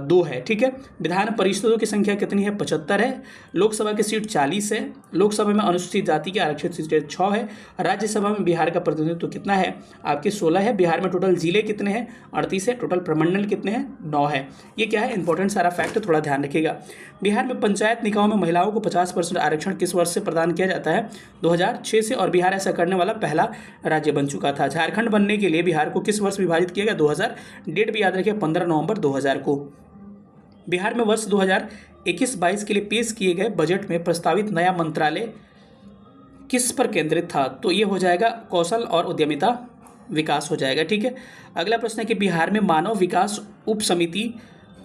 2 है, ठीक है। विधान परिषदों की संख्या कितनी है, 75 है। लोकसभा की सीट 40 है। लोकसभा में अनुसूचित जाति की आरक्षित सीटें 6 है। राज्यसभा में बिहार का प्रतिनिधित्व कितना है, आपके 16 है। बिहार में टोटल जिले कितने हैं, 38 है। टोटल प्रमंडल कितने हैं, 9 है। ये क्या है, इंपॉर्टेंट सारा फैक्ट, थोड़ा ध्यान रखिएगा। बिहार में पंचायत निकायों में महिलाओं को 50% आरक्षण किस वर्ष से प्रदान किया जाता है? 2006 से। और बिहार ऐसा करने वाला पहला राज्य बन चुका था। झारखंड बनने के लिए बिहार को किस वर्ष विभाजित किया गया? 2000। डेट भी याद रखिए, 15 नवंबर 2000 को। बिहार में वर्ष 2021-22 के लिए पेश किए गए बजट में प्रस्तावित नया मंत्रालय किस पर केंद्रित था? तो ये हो जाएगा कौशल और उद्यमिता विकास हो जाएगा। ठीक है, अगला प्रश्न है कि बिहार में मानव विकास उप समिति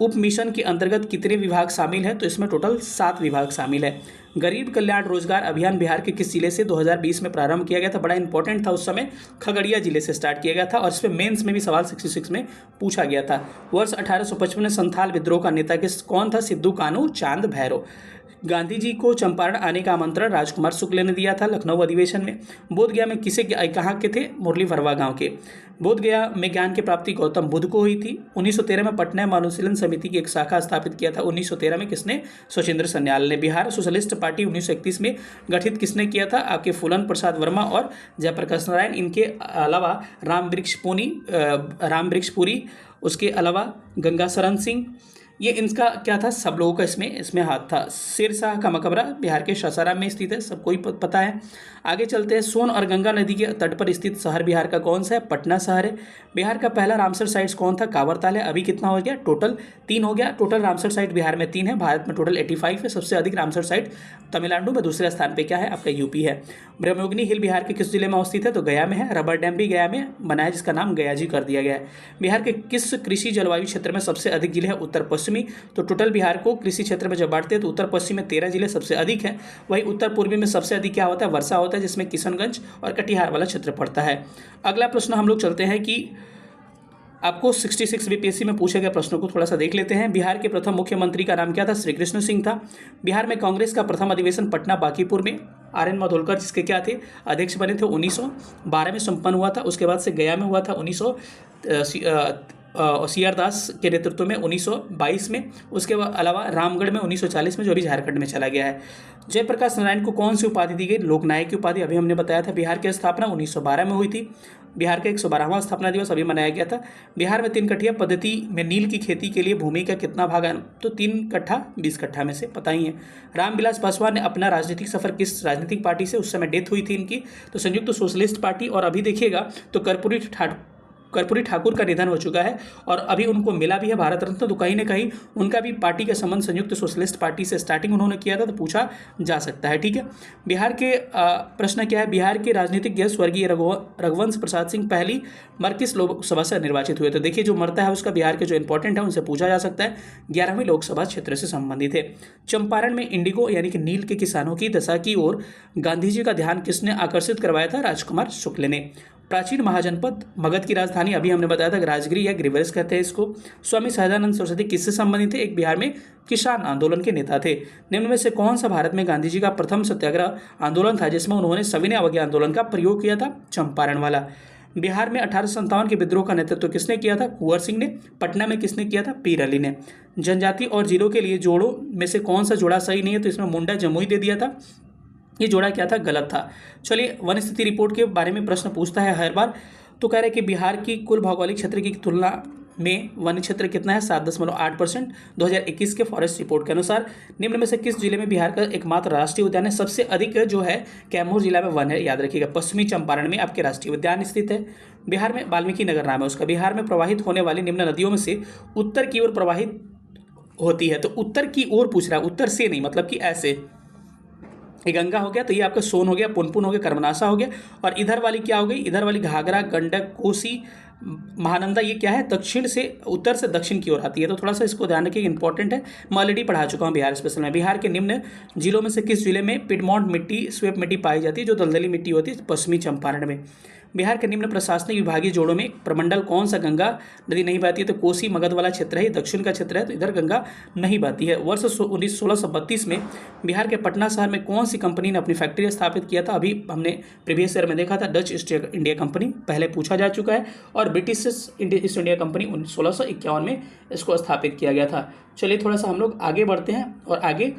उप मिशन के अंतर्गत कितने विभाग शामिल हैं? तो इसमें टोटल 7 विभाग शामिल है। गरीब कल्याण रोजगार अभियान बिहार के किस जिले से 2020 में प्रारंभ किया गया था? बड़ा इंपॉर्टेंट था, उस समय खगड़िया जिले से स्टार्ट किया गया था और इस पर मेंस में भी सवाल 66 में पूछा गया था। वर्ष 1855 में संथाल विद्रोह का नेता कौन था? सिद्धू कान्हू चांद भैरव। गांधी जी को चंपारण आने का आमंत्रण राजकुमार शुक्ल ने दिया था लखनऊ अधिवेशन में। बोधगया में कहाँ के थे? मुरली भरवा गांव के। बोधगया में ज्ञान की प्राप्ति गौतम बुद्ध को हुई थी। 1913 में पटना में अनुशीलन समिति की एक शाखा स्थापित किया था। 1913 में किसने? शौचेंद्र सन्याल ने। बिहार सोशलिस्ट पार्टी 1931 में गठित किसने किया था? आपके फूलन प्रसाद वर्मा और जयप्रकाश नारायण। इनके अलावा राम वृक्ष पुरी, उसके अलावा गंगा शरण सिंह, ये इनका क्या था? सब लोगों का इसमें हाथ था। शेर शाह का मकबरा बिहार के सासाराम में स्थित है, सबको ही पता है। आगे चलते हैं। सोन और गंगा नदी के तट पर स्थित शहर बिहार का कौन सा है? पटना शहर है। बिहार का पहला रामसर साइट्स कौन था? कांवरताल है। अभी कितना हो गया? टोटल 3 हो गया। टोटल रामसर साइट बिहार में 3 है, भारत में टोटल 85 है। सबसे अधिक रामसर साइट तमिलनाडु में, दूसरे स्थान पर क्या है? आपका यूपी है। ब्रह्मयोगिनी हिल बिहार के किस जिले में अवस्थित है? तो गया में है। रबर डैम भी गया में बना है, जिसका नाम गया जी कर दिया गया है। बिहार के किस कृषि जलवायु क्षेत्र में सबसे अधिक जिले हैं? उत्तर पश्चिमी। तो टोटल बिहार को कृषि क्षेत्र में जब बांटते हैं तो उत्तर पश्चिम में 13 जिले सबसे अधिक हैं। वहीं उत्तर पूर्वी में सबसे अधिक क्या होता है? वर्षा होता है, जिसमें किशनगंज और कटिहार वाला क्षेत्र पड़ता है। अगला प्रश्न हम लोग चलते हैं कि आपको 66 बीपीएससी में पूछे गए प्रश्नों को थोड़ा सा देख लेते हैं। बिहार के प्रथम मुख्यमंत्री का नाम क्या था? श्री कृष्ण सिंह था। बिहार में कांग्रेस का प्रथम अधिवेशन पटना बांकीपुर में आर एन माधोलकर जिसके क्या थे? अध्यक्ष बने थे। 1912 में संपन्न हुआ था। उसके बाद से गया में हुआ था सीआर दास के नेतृत्व में 1922 में। उसके अलावा रामगढ़ में 1940 में, जो अभी झारखंड में चला गया है। जयप्रकाश नारायण को कौन सी उपाधि दी गई? लोकनायक की उपाधि। अभी हमने बताया था। बिहार की स्थापना 1912 में हुई थी। बिहार का 112वां स्थापना दिवस अभी मनाया गया था। बिहार में 3 कट्ठिया पद्धति में नील की खेती के लिए भूमि का कितना भाग है? तो 3 कट्ठा 20 कट्ठा में से, पता ही है। रामविलास पासवान ने अपना राजनीतिक सफर किस राजनीतिक पार्टी से? उस समय डेथ हुई थी इनकी, तो संयुक्त सोशलिस्ट पार्टी। और अभी देखिएगा तो कर्पूरी ठाकुर का निधन हो चुका है और अभी उनको मिला भी है भारत रत्न, तो कहीं ना कहीं उनका भी पार्टी का संबंध संयुक्त सोशलिस्ट पार्टी से स्टार्टिंग उन्होंने किया था, तो पूछा जा सकता है। ठीक है, बिहार के प्रश्न क्या है? बिहार के राजनीतिज्ञ स्वर्गीय रघुवंश प्रसाद सिंह पहली बार किस लोकसभा से निर्वाचित हुए? तो देखिए, जो मरता है उसका बिहार के जो इंपॉर्टेंट है उनसे पूछा जा सकता है। 11वीं लोकसभा क्षेत्र से संबंधित है। चंपारण में इंडिगो यानी कि नील के किसानों की दशा की ओर गांधी जी का ध्यान किसने आकर्षित करवाया था? राजकुमार शुक्ल ने। प्राचीन महाजनपद मगध की राजधानी अभी हमने बताया था राजगिरी या ग्रिवल्स कहते हैं इसको। स्वामी सहजानंद सरस्वती किससे संबंधित थे? एक बिहार में किसान आंदोलन के नेता थे। निम्न में से कौन सा भारत में गांधी जी का प्रथम सत्याग्रह आंदोलन था जिसमें उन्होंने सविनय अवज्ञा आंदोलन का प्रयोग किया था? चंपारण वाला। बिहार में 1857 के विद्रोह का नेतृत्व किसने किया था? कुंवर सिंह ने। पटना में किसने किया था? पीर अली ने। जनजाति और जिलों के लिए जोड़ों में से कौन सा जोड़ा सही नहीं है? तो इसमें मुंडा जमुई दे दिया था। ये जोड़ा क्या था? गलत था। चलिए, वन स्थिति रिपोर्ट के बारे में प्रश्न पूछता है हर बार, तो कह रहे हैं कि बिहार की कुल भौगोलिक क्षेत्र की तुलना में वन क्षेत्र कितना है? 7.8%। 2021 के फॉरेस्ट रिपोर्ट के अनुसार निम्न में से किस जिले में बिहार का एकमात्र राष्ट्रीय उद्यान है? सबसे अधिक जो है कैमूर जिला में वन है, याद रखिएगा। पश्चिमी चंपारण में आपके राष्ट्रीय उद्यान स्थित है। बिहार में वाल्मीकि नगर नाम है उसका। बिहार में प्रवाहित होने वाली निम्न नदियों में से उत्तर की ओर प्रवाहित होती है, तो उत्तर की ओर पूछ रहा है, उत्तर से नहीं, मतलब कि ऐसे। ये गंगा हो गया, तो ये आपका सोन हो गया, पुनपुन हो गया, कर्मनाशा हो गया, और इधर वाली क्या हो गई? इधर वाली घाघरा, गंडक, कोसी, महानंदा, ये क्या है? दक्षिण से, उत्तर से दक्षिण की ओर आती है, तो थोड़ा सा इसको ध्यान रखिए, इंपॉर्टेंट है। मैं ऑलरेडी पढ़ा चुका हूँ बिहार स्पेशल में। बिहार के निम्न जिलों में से किस जिले में पिडमॉन्ट मिट्टी, स्वेप मिट्टी पाई जाती है, जो दलदली मिट्टी होती है? पश्चिमी चंपारण में। बिहार के निम्न प्रशासनिक विभागीय जोड़ों में प्रमंडल कौन सा गंगा नदी नहीं बहती है? तो कोसी मगध वाला क्षेत्र है, दक्षिण का क्षेत्र है, तो इधर गंगा नहीं बहती है। वर्ष 1632 में बिहार के पटना शहर में कौन सी कंपनी ने अपनी फैक्ट्री स्थापित किया था? अभी हमने प्रीवियस ईयर में देखा था, डच ईस्ट इंडिया कंपनी, पहले पूछा जा चुका है। और ब्रिटिश ईस्ट इंडिया कंपनी 1651 में इसको स्थापित किया गया था। चलिए, थोड़ा सा हम लोग आगे बढ़ते हैं और आगे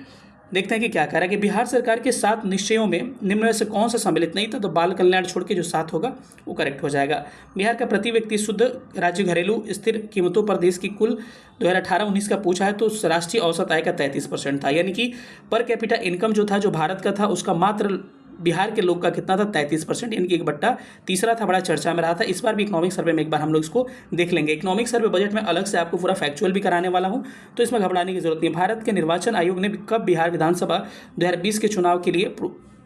देखते हैं कि क्या कह रहा है कि बिहार सरकार के 7 निश्चयों में निम्न में से कौन सा सम्मिलित नहीं था? तो बाल कल्याण छोड़ के जो 7 होगा वो करेक्ट हो जाएगा। बिहार का प्रति व्यक्ति शुद्ध राज्य घरेलू स्थिर कीमतों पर देश की कुल 2018-19 का पूछा है, तो राष्ट्रीय औसत आय का 33% था, यानी कि पर कैपिटा इनकम जो था, जो भारत का था, उसका मात्र बिहार के लोग का कितना था 33%, यानी कि 1/3 था, बड़ा चर्चा में रहा था। इस बार भी इकोनॉमिक सर्वे में एक बार हम लोग इसको देख लेंगे। इकोनॉमिक सर्वे बजट में अलग से आपको पूरा फैक्चुअल भी कराने वाला हूँ, तो इसमें घबराने की जरूरत नहीं है। भारत के निर्वाचन आयोग ने कब बिहार विधानसभा 2020 के चुनाव के लिए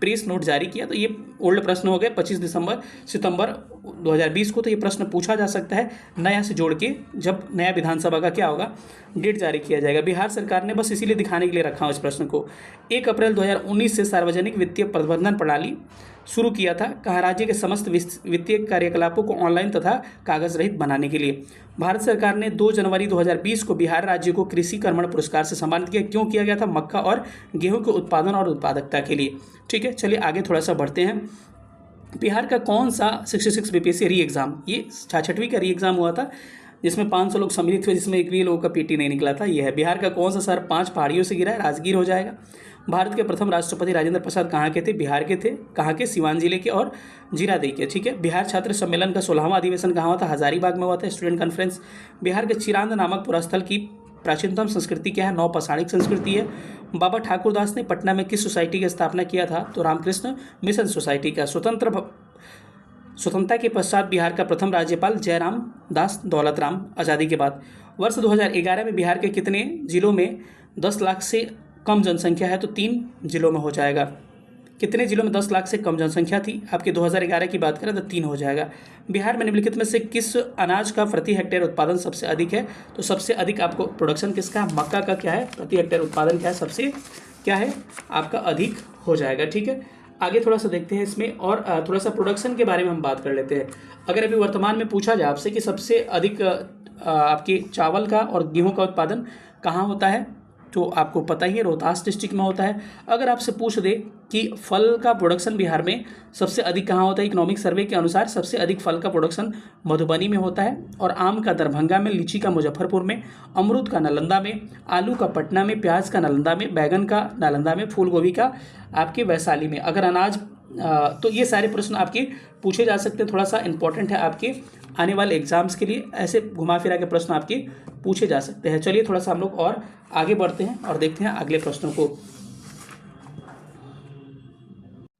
प्रेस नोट जारी किया? तो ये ओल्ड प्रश्न हो गए, 25 सितंबर 2020 को। तो ये प्रश्न पूछा जा सकता है नया से जोड़ के, जब नया विधानसभा का क्या होगा, डेट जारी किया जाएगा। बिहार सरकार ने बस इसीलिए दिखाने के लिए रखा हूँ इस प्रश्न को। 1 अप्रैल 2019 से सार्वजनिक वित्तीय प्रबंधन प्रणाली शुरू किया था। कहा राज्य के समस्त वित्तीय कार्यकलापों को ऑनलाइन तथा कागज रहित बनाने के लिए। भारत सरकार ने 2 जनवरी 2020 को बिहार राज्य को कृषि कर्मण पुरस्कार से सम्मानित किया। क्यों किया गया था? मक्का और गेहूं के उत्पादन और उत्पादकता के लिए। ठीक है, चलिए आगे थोड़ा सा बढ़ते हैं। बिहार का कौन सा 66 बीपीएससी री एग्ज़ाम, ये 6वीं का री एग्ज़ाम हुआ था जिसमें 500 लोग सम्मिलित हुए, जिसमें एक भी लोगों का पीटी नहीं निकला था। ये है बिहार का कौन सा शहर 5 पहाड़ियों से घिरा है? राजगीर हो जाएगा। भारत के प्रथम राष्ट्रपति राजेंद्र प्रसाद कहाँ के थे? बिहार के थे। कहाँ के? सिवान जिले के और जीरादेई के। ठीक है, बिहार छात्र सम्मेलन का 16वां अधिवेशन कहाँ हुआ था? हजारीबाग में हुआ था, स्टूडेंट कॉन्फ्रेंस। बिहार के चिरांद नामक पुरास्थल की प्राचीनतम संस्कृति क्या है? नवपाषाणिक संस्कृति है। बाबा ठाकुरदास ने पटना में किस सोसाइटी की स्थापना किया था? तो रामकृष्ण मिशन सोसाइटी का। स्वतंत्रता के पश्चात बिहार का प्रथम राज्यपाल जयराम दास दौलतराम, आज़ादी के बाद। वर्ष 2011 में बिहार के कितने जिलों में 10 लाख से कम जनसंख्या है? तो 3 जिलों में हो जाएगा। कितने जिलों में 10 लाख से कम जनसंख्या थी? आपके 2011 की बात करें तो 3 हो जाएगा। बिहार में निम्नलिखित में से किस अनाज का प्रति हेक्टेयर उत्पादन सबसे अधिक है? तो सबसे अधिक आपको प्रोडक्शन किसका? मक्का का क्या है? प्रति हेक्टेयर उत्पादन क्या है? सबसे क्या है आपका? अधिक हो जाएगा। ठीक है, आगे थोड़ा सा देखते हैं इसमें, और थोड़ा सा प्रोडक्शन के बारे में हम बात कर लेते हैं। अगर अभी वर्तमान में पूछा जाए आपसे कि सबसे अधिक आपके चावल का और गेहूं का उत्पादन कहाँ होता है, तो आपको पता ही है रोहतास डिस्ट्रिक्ट में होता है। अगर आपसे पूछ दे कि फल का प्रोडक्शन बिहार में सबसे अधिक कहाँ होता है, इकोनॉमिक सर्वे के अनुसार सबसे अधिक फल का प्रोडक्शन मधुबनी में होता है, और आम का दरभंगा में, लीची का मुजफ्फरपुर में, अमरूद का नालंदा में, आलू का पटना में, प्याज का नालंदा में, बैगन का नालंदा में, फूल गोभी का आपके वैशाली में। अगर अनाज तो ये सारे प्रश्न आपके पूछे जा सकते हैं, थोड़ा सा इंपॉर्टेंट है आपके आने वाले एग्जाम्स के लिए, ऐसे घुमा फिरा के प्रश्न आपके पूछे जा सकते हैं। चलिए थोड़ा सा हम लोग और आगे बढ़ते हैं और देखते हैं अगले प्रश्नों को।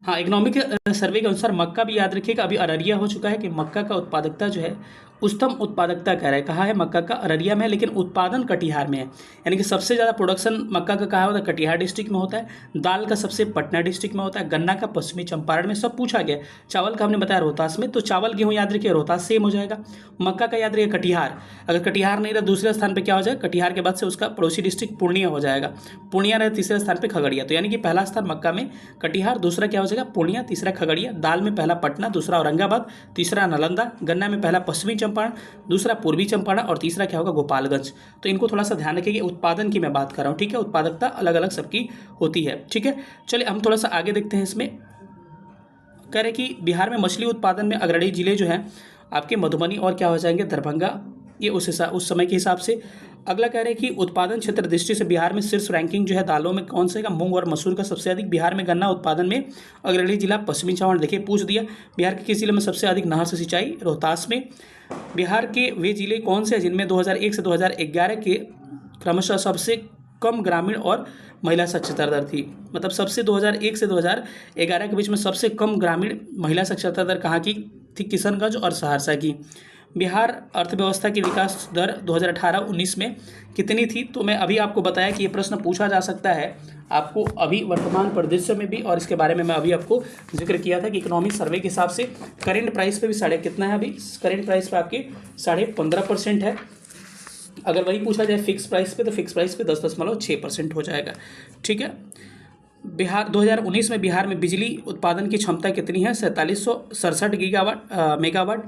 हाँ, इकोनॉमिक सर्वे के अनुसार मक्का भी याद रखिएगा, अभी अररिया हो चुका है कि मक्का का उत्पादकता जो है उच्चतम उत्पादकता कह रहा है, कहाँ है? मक्का का अररिया में है, लेकिन उत्पादन कटिहार में है। यानी कि सबसे ज़्यादा प्रोडक्शन मक्का का कहाँ होता है? कटिहार डिस्ट्रिक्ट में होता है। दाल का सबसे पटना डिस्ट्रिक्ट में होता है। गन्ना का पश्चिमी चंपारण में, सब पूछा गया। चावल का हमने बताया रोहतास में, तो चावल गेहूँ याद रखिए रोहतास सेम हो जाएगा। मक्का का याद रखिए कटिहार, अगर कटिहार नहीं रहा दूसरे स्थान पर क्या हो जाएगा? कटिहार के बाद से उसका पड़ोसी डिस्ट्रिक्ट पूर्णिया हो जाएगा। पूर्णिया रहे तीसरे स्थान पर खगड़िया, तो यानी कि पहला स्थान मक्का में कटिहार, दूसरा क्या हो जाएगा? पूर्णिया, तीसरा खगड़िया। दाल में पहला पटना, दूसरा औरंगाबाद, तीसरा नालंदा। गन्ना में पहला पश्चिमी चंपारण, दूसरा पूर्वी चंपारण, और तीसरा क्या होगा? गोपालगंज। तो इनको थोड़ा सा ध्यान रखिए, उत्पादन की मैं बात कर रहा हूँ। ठीक है, उत्पादकता अलग अलग सबकी होती है। ठीक है, चलिए हम थोड़ा सा आगे देखते हैं। इसमें कह रहे कि बिहार में मछली उत्पादन में अग्रणी जिले जो हैं आपके मधुबनी और क्या हो जाएंगे? दरभंगा, ये उस समय के हिसाब से। अगला कह रहे हैं कि उत्पादन क्षेत्र दृष्टि से बिहार में शीर्ष रैंकिंग जो है दालों में कौन से का? मूंग और मसूर का सबसे अधिक। बिहार में गन्ना उत्पादन में अग्रणी जिला पश्चिमी चंपारण, देखिए पूछ दिया। बिहार के किस जिले में सबसे अधिक नहर से सिंचाई? रोहतास में। बिहार के वे जिले कौन से हैं जिनमें 2001 से 2011 के क्रमशः सबसे कम ग्रामीण और महिला साक्षरता दर थी? मतलब सबसे 2001 से 2011 के बीच में सबसे कम ग्रामीण महिला साक्षरता दर कहाँ की थी? किशनगंज और सहरसा की। बिहार अर्थव्यवस्था की विकास दर 2018-19 में कितनी थी? तो मैं अभी आपको बताया कि ये प्रश्न पूछा जा सकता है आपको अभी वर्तमान परिदृश्य में भी, और इसके बारे में मैं अभी आपको जिक्र किया था कि इकोनॉमिक सर्वे के हिसाब से करेंट प्राइस पे भी साढ़े कितना है? अभी करेंट प्राइस पे आपके 15.5% है। अगर वही पूछा जाए फिक्स प्राइस पे, तो फिक्स प्राइस पे 10.6% हो जाएगा। ठीक है, बिहार 2019 में बिहार में बिजली उत्पादन की क्षमता कितनी है? 4767 मेगावाट।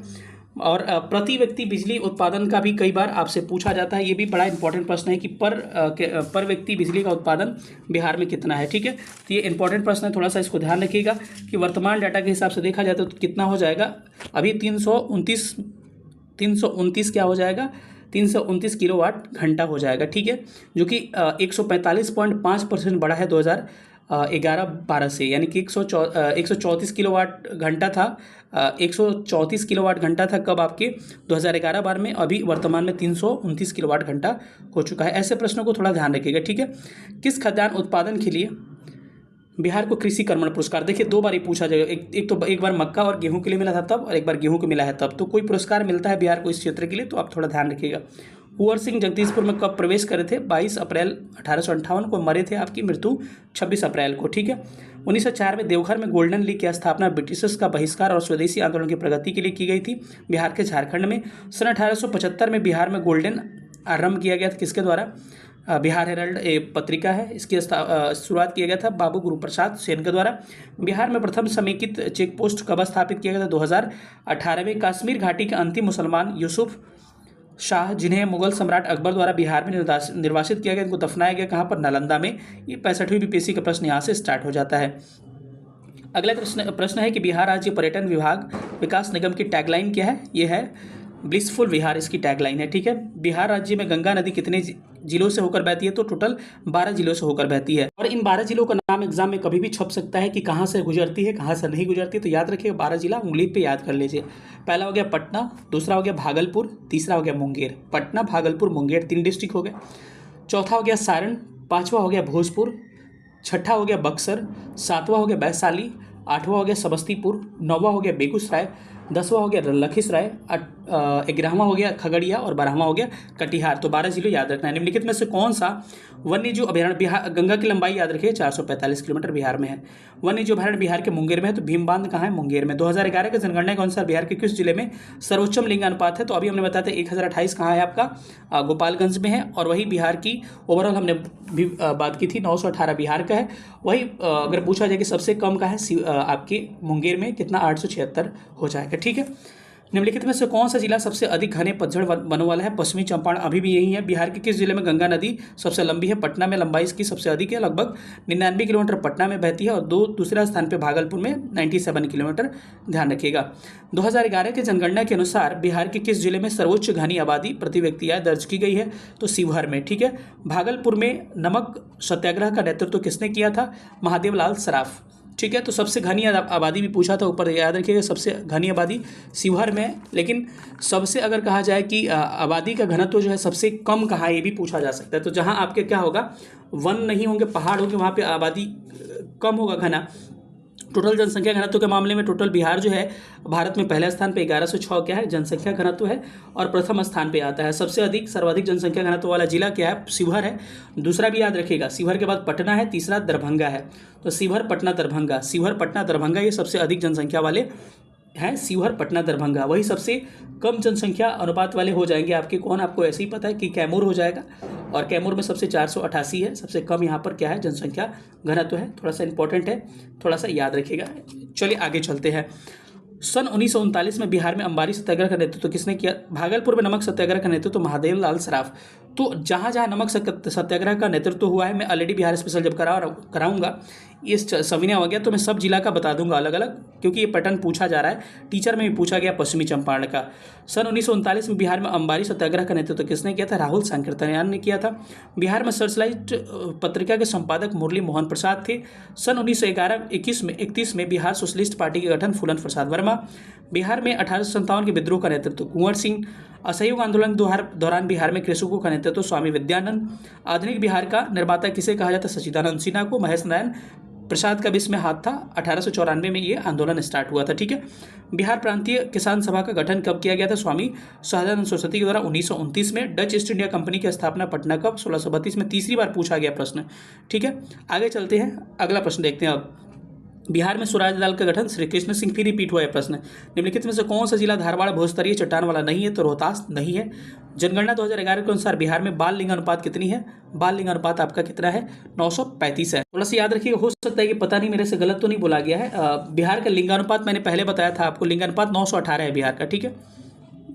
और प्रति व्यक्ति बिजली उत्पादन का भी कई बार आपसे पूछा जाता है, ये भी बड़ा इंपॉर्टेंट प्रश्न है कि पर व्यक्ति बिजली का उत्पादन बिहार में कितना है। ठीक है, तो ये इंपॉर्टेंट प्रश्न है, थोड़ा सा इसको ध्यान रखिएगा कि वर्तमान डाटा के हिसाब से देखा जाए तो कितना हो जाएगा? अभी 329 क्या हो जाएगा? 329 किलोवाट घंटा हो जाएगा। ठीक है, जो कि 145.5% बढ़ा है 2011-12 से, यानी कि 134 किलोवाट घंटा था। 134 किलोवाट घंटा था कब? आपके 2011-12 में। अभी वर्तमान में 329 किलोवाट घंटा हो चुका है। ऐसे प्रश्नों को थोड़ा ध्यान रखिएगा। ठीक है, किस खाद्यान्न उत्पादन के लिए बिहार को कृषि कर्मण पुरस्कार, देखिए 2 बार ये पूछा जाएगा, एक बार मक्का और गेहूं के लिए मिला था तब, और एक बार गेहूं को मिला है तब। तो कोई पुरस्कार मिलता है बिहार को इस क्षेत्र के लिए, तो आप थोड़ा ध्यान रखिएगा। कुंवर सिंह जगदीशपुर में कब प्रवेश करे थे? 22 अप्रैल 1858 को। मरे थे आपकी मृत्यु 26 अप्रैल को, ठीक है। 1904 में देवघर में गोल्डन लीग की स्थापना ब्रिटिशर्स का बहिष्कार और स्वदेशी आंदोलन की प्रगति के लिए की गई थी बिहार के झारखंड में। सन 1875 में बिहार में गोल्डन आरंभ किया गया था, किसके द्वारा? बिहार हेराल्ड पत्रिका है, इसकी शुरुआत किया गया था बाबू गुरु प्रसाद सेन के द्वारा। बिहार में प्रथम समेकित चेक पोस्ट कब स्थापित किया गया था? 2018 में। कश्मीर घाटी के अंतिम मुसलमान यूसुफ शाह, जिन्हें मुगल सम्राट अकबर द्वारा बिहार में निर्वासित किया गया, इनको दफनाया गया कहाँ पर? नालंदा में। ये 65वीं बीपीएससी का प्रश्न यहाँ से स्टार्ट हो जाता है। अगला प्रश्न है कि बिहार राज्य पर्यटन विभाग विकास निगम की टैगलाइन क्या है? ये है ब्लिसफुल बिहार, इसकी टैगलाइन है, ठीक है। बिहार राज्य में गंगा नदी कितने जिलों से होकर बहती है? तो टोटल 12 जिलों से होकर बहती है। और इन 12 जिलों का नाम एग्जाम में कभी भी छप सकता है कि कहाँ से गुजरती है, कहाँ से नहीं गुजरती है। तो याद रखिएगा, 12 जिला उंगली पे याद कर लीजिए। पहला हो गया पटना, दूसरा हो गया भागलपुर, तीसरा हो गया मुंगेर। पटना, भागलपुर, मुंगेर 3 डिस्ट्रिक्ट हो गए। चौथा हो गया सारण, पाँचवा हो गया भोजपुर, छठा हो गया बक्सर, सातवां हो गया वैशाली, आठवां हो गया समस्तीपुर, नौवां हो गया बेगूसराय, 10वां हो गया लखीसराय, 11वां हो गया खगड़िया और 12वां हो गया कटिहार। तो 12 जिले याद रखना है। निम्नलिखित में से कौन सा वन्य जीव अभयारण्य बिहार? गंगा की लंबाई याद रखिए 445 किलोमीटर बिहार में है। वन्य जीव अभयारण्य बिहार के मुंगेर में है, तो भीम बांध कहाँ है? मुंगेर में। 2011 के जनगणना के अनुसार बिहार के किस जिले में सर्वोच्चम लिंगानुपात है? तो अभी हमने बताया था 1028 कहाँ है आपका? गोपालगंज में है। और वही बिहार की ओवरऑल हमने भी बात की थी, 918 बिहार का है। वही अगर पूछा जाए कि सबसे कम का है आपके मुंगेर में, कितना? 876 हो जाएगा, ठीक है। निम्नलिखित में से कौन सा जिला सबसे अधिक घने पतझड़ वनों वाला है? पश्चिमी चंपारण, अभी भी यही है। बिहार के किस जिले में गंगा नदी सबसे लंबी है? पटना में लंबाई इसकी सबसे अधिक है, लगभग 99 किलोमीटर पटना में बहती है, और दूसरा स्थान पे भागलपुर में 97 किलोमीटर। ध्यान रखिएगा। 2011 के जनगणना के अनुसार बिहार के किस जिले में सर्वोच्च घनी आबादी प्रति व्यक्ति आय दर्ज की गई है? तो शिवहर में, ठीक है। भागलपुर में नमक सत्याग्रह का नेतृत्व किसने किया था? महादेव लाल सराफ, ठीक है। तो सबसे घनी आबादी भी पूछा था ऊपर, याद रखिएगा सबसे घनी आबादी शिवहर में है। लेकिन सबसे अगर कहा जाए कि आबादी का घनत्व जो है सबसे कम कहाँ है, ये भी पूछा जा सकता है। तो जहाँ आपके क्या होगा, वन नहीं होंगे, पहाड़ होंगे, वहाँ पे आबादी कम होगा, घना। टोटल जनसंख्या घनत्व के मामले में टोटल बिहार जो है भारत में पहले स्थान पे 1106 क्या है? जनसंख्या घनत्व है, और प्रथम स्थान पे आता है। सबसे अधिक सर्वाधिक जनसंख्या घनत्व वाला जिला क्या है? शिवहर है। दूसरा भी याद रखिएगा, शिवहर के बाद पटना है, तीसरा दरभंगा है। तो शिवहर, पटना, दरभंगा, शिवहर, पटना, दरभंगा ये सबसे अधिक जनसंख्या वाले हैं। शिवहर, पटना, दरभंगा। वही सबसे कम जनसंख्या अनुपात वाले हो जाएंगे आपके कौन? आपको ऐसे ही पता है कि कैमूर हो जाएगा, और कैमूर में सबसे 488 है। सबसे कम यहाँ पर क्या है? जनसंख्या घनत्व है। थोड़ा सा इंपॉर्टेंट है, थोड़ा सा याद रखिएगा। चलिए आगे चलते हैं। सन 1939 में बिहार में अंबारी सत्याग्रह का नेतृत्व किसने किया? भागलपुर में नमक सत्याग्रह का नेतृत्व महादेव लाल सराफ। तो जहाँ जहाँ नमक सत्याग्रह का नेतृत्व हुआ है, मैं ऑलरेडी बिहार स्पेशल जब कराऊंगा इस सविनय हो गया, तो मैं सब जिला का बता दूंगा अलग अलग, क्योंकि ये पैटर्न पूछा जा रहा है। टीचर में भी पूछा गया पश्चिमी चंपारण का। सन 1939 में बिहार में अंबारी सत्याग्रह का नेतृत्व किसने किया था? राहुल संकीर्तनयान ने किया था। बिहार में सर्चलाइट पत्रिका के संपादक मुरली मोहन प्रसाद थे। सन 1931 में बिहार सोशलिस्ट पार्टी के गठन फूलन प्रसाद वर्मा। बिहार में 1857 के विद्रोह का नेतृत्व कुंवर सिंह। असहयोग आंदोलन के दौरान बिहार में कृषकों का नेतृत्व स्वामी विद्यानंद। आधुनिक बिहार का निर्माता किसे कहा जाता है? सच्चिदानंद सिन्हा को। महेश नारायण प्रसाद का भी इसमें हाथ था। 1894 में ये आंदोलन स्टार्ट हुआ था, ठीक है। बिहार प्रांतीय किसान सभा का गठन कब किया गया था? स्वामी सहजानंद सरस्वती के द्वारा 1929 में। डच ईस्ट इंडिया कंपनी की स्थापना पटना कब? 1632 में। तीसरी बार पूछा गया प्रश्न, ठीक है। आगे चलते हैं, अगला प्रश्न देखते हैं अब। बिहार में स्वराज दल का गठन श्री कृष्ण सिंह, फिर रिपीट हुआ है प्रश्न। निम्नलिखित में से कौन सा जिला धारवाड़ भूस्तरीय चट्टान वाला नहीं है? तो रोहतास नहीं है। जनगणना 2011 के अनुसार बिहार में बाल लिंग अनुपात कितनी है? बाल लिंग अनुपात आपका कितना है? 935 है। थोड़ा सा याद रखिएगा, हो सकता है कि पता नहीं मेरे से गलत तो नहीं बोला गया है। बिहार का लिंगानुपात मैंने पहले बताया था आपको, लिंगानुपात 918 है बिहार का, ठीक है।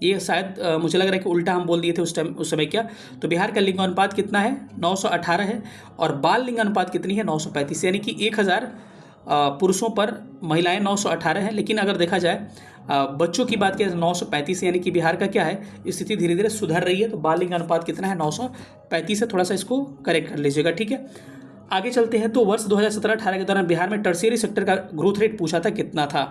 ये शायद मुझे लग रहा है कि उल्टा हम बोल दिए थे उस समय क्या। तो बिहार का लिंगानुपात कितना है? 918 है। और बाल लिंगानुपात कितनी है? 935, यानी कि 1000 पुरुषों पर महिलाएं 918 हैं। लेकिन अगर देखा जाए बच्चों की बात करें 935, यानी कि बिहार का क्या है, स्थिति धीरे धीरे सुधर रही है। तो बाल लिंग अनुपात कितना है? 935 है। थोड़ा सा इसको करेक्ट कर लीजिएगा, ठीक है। आगे चलते हैं। तो वर्ष 2017-18 के दौरान बिहार में टर्शियरी सेक्टर का ग्रोथ रेट पूछा था, कितना था?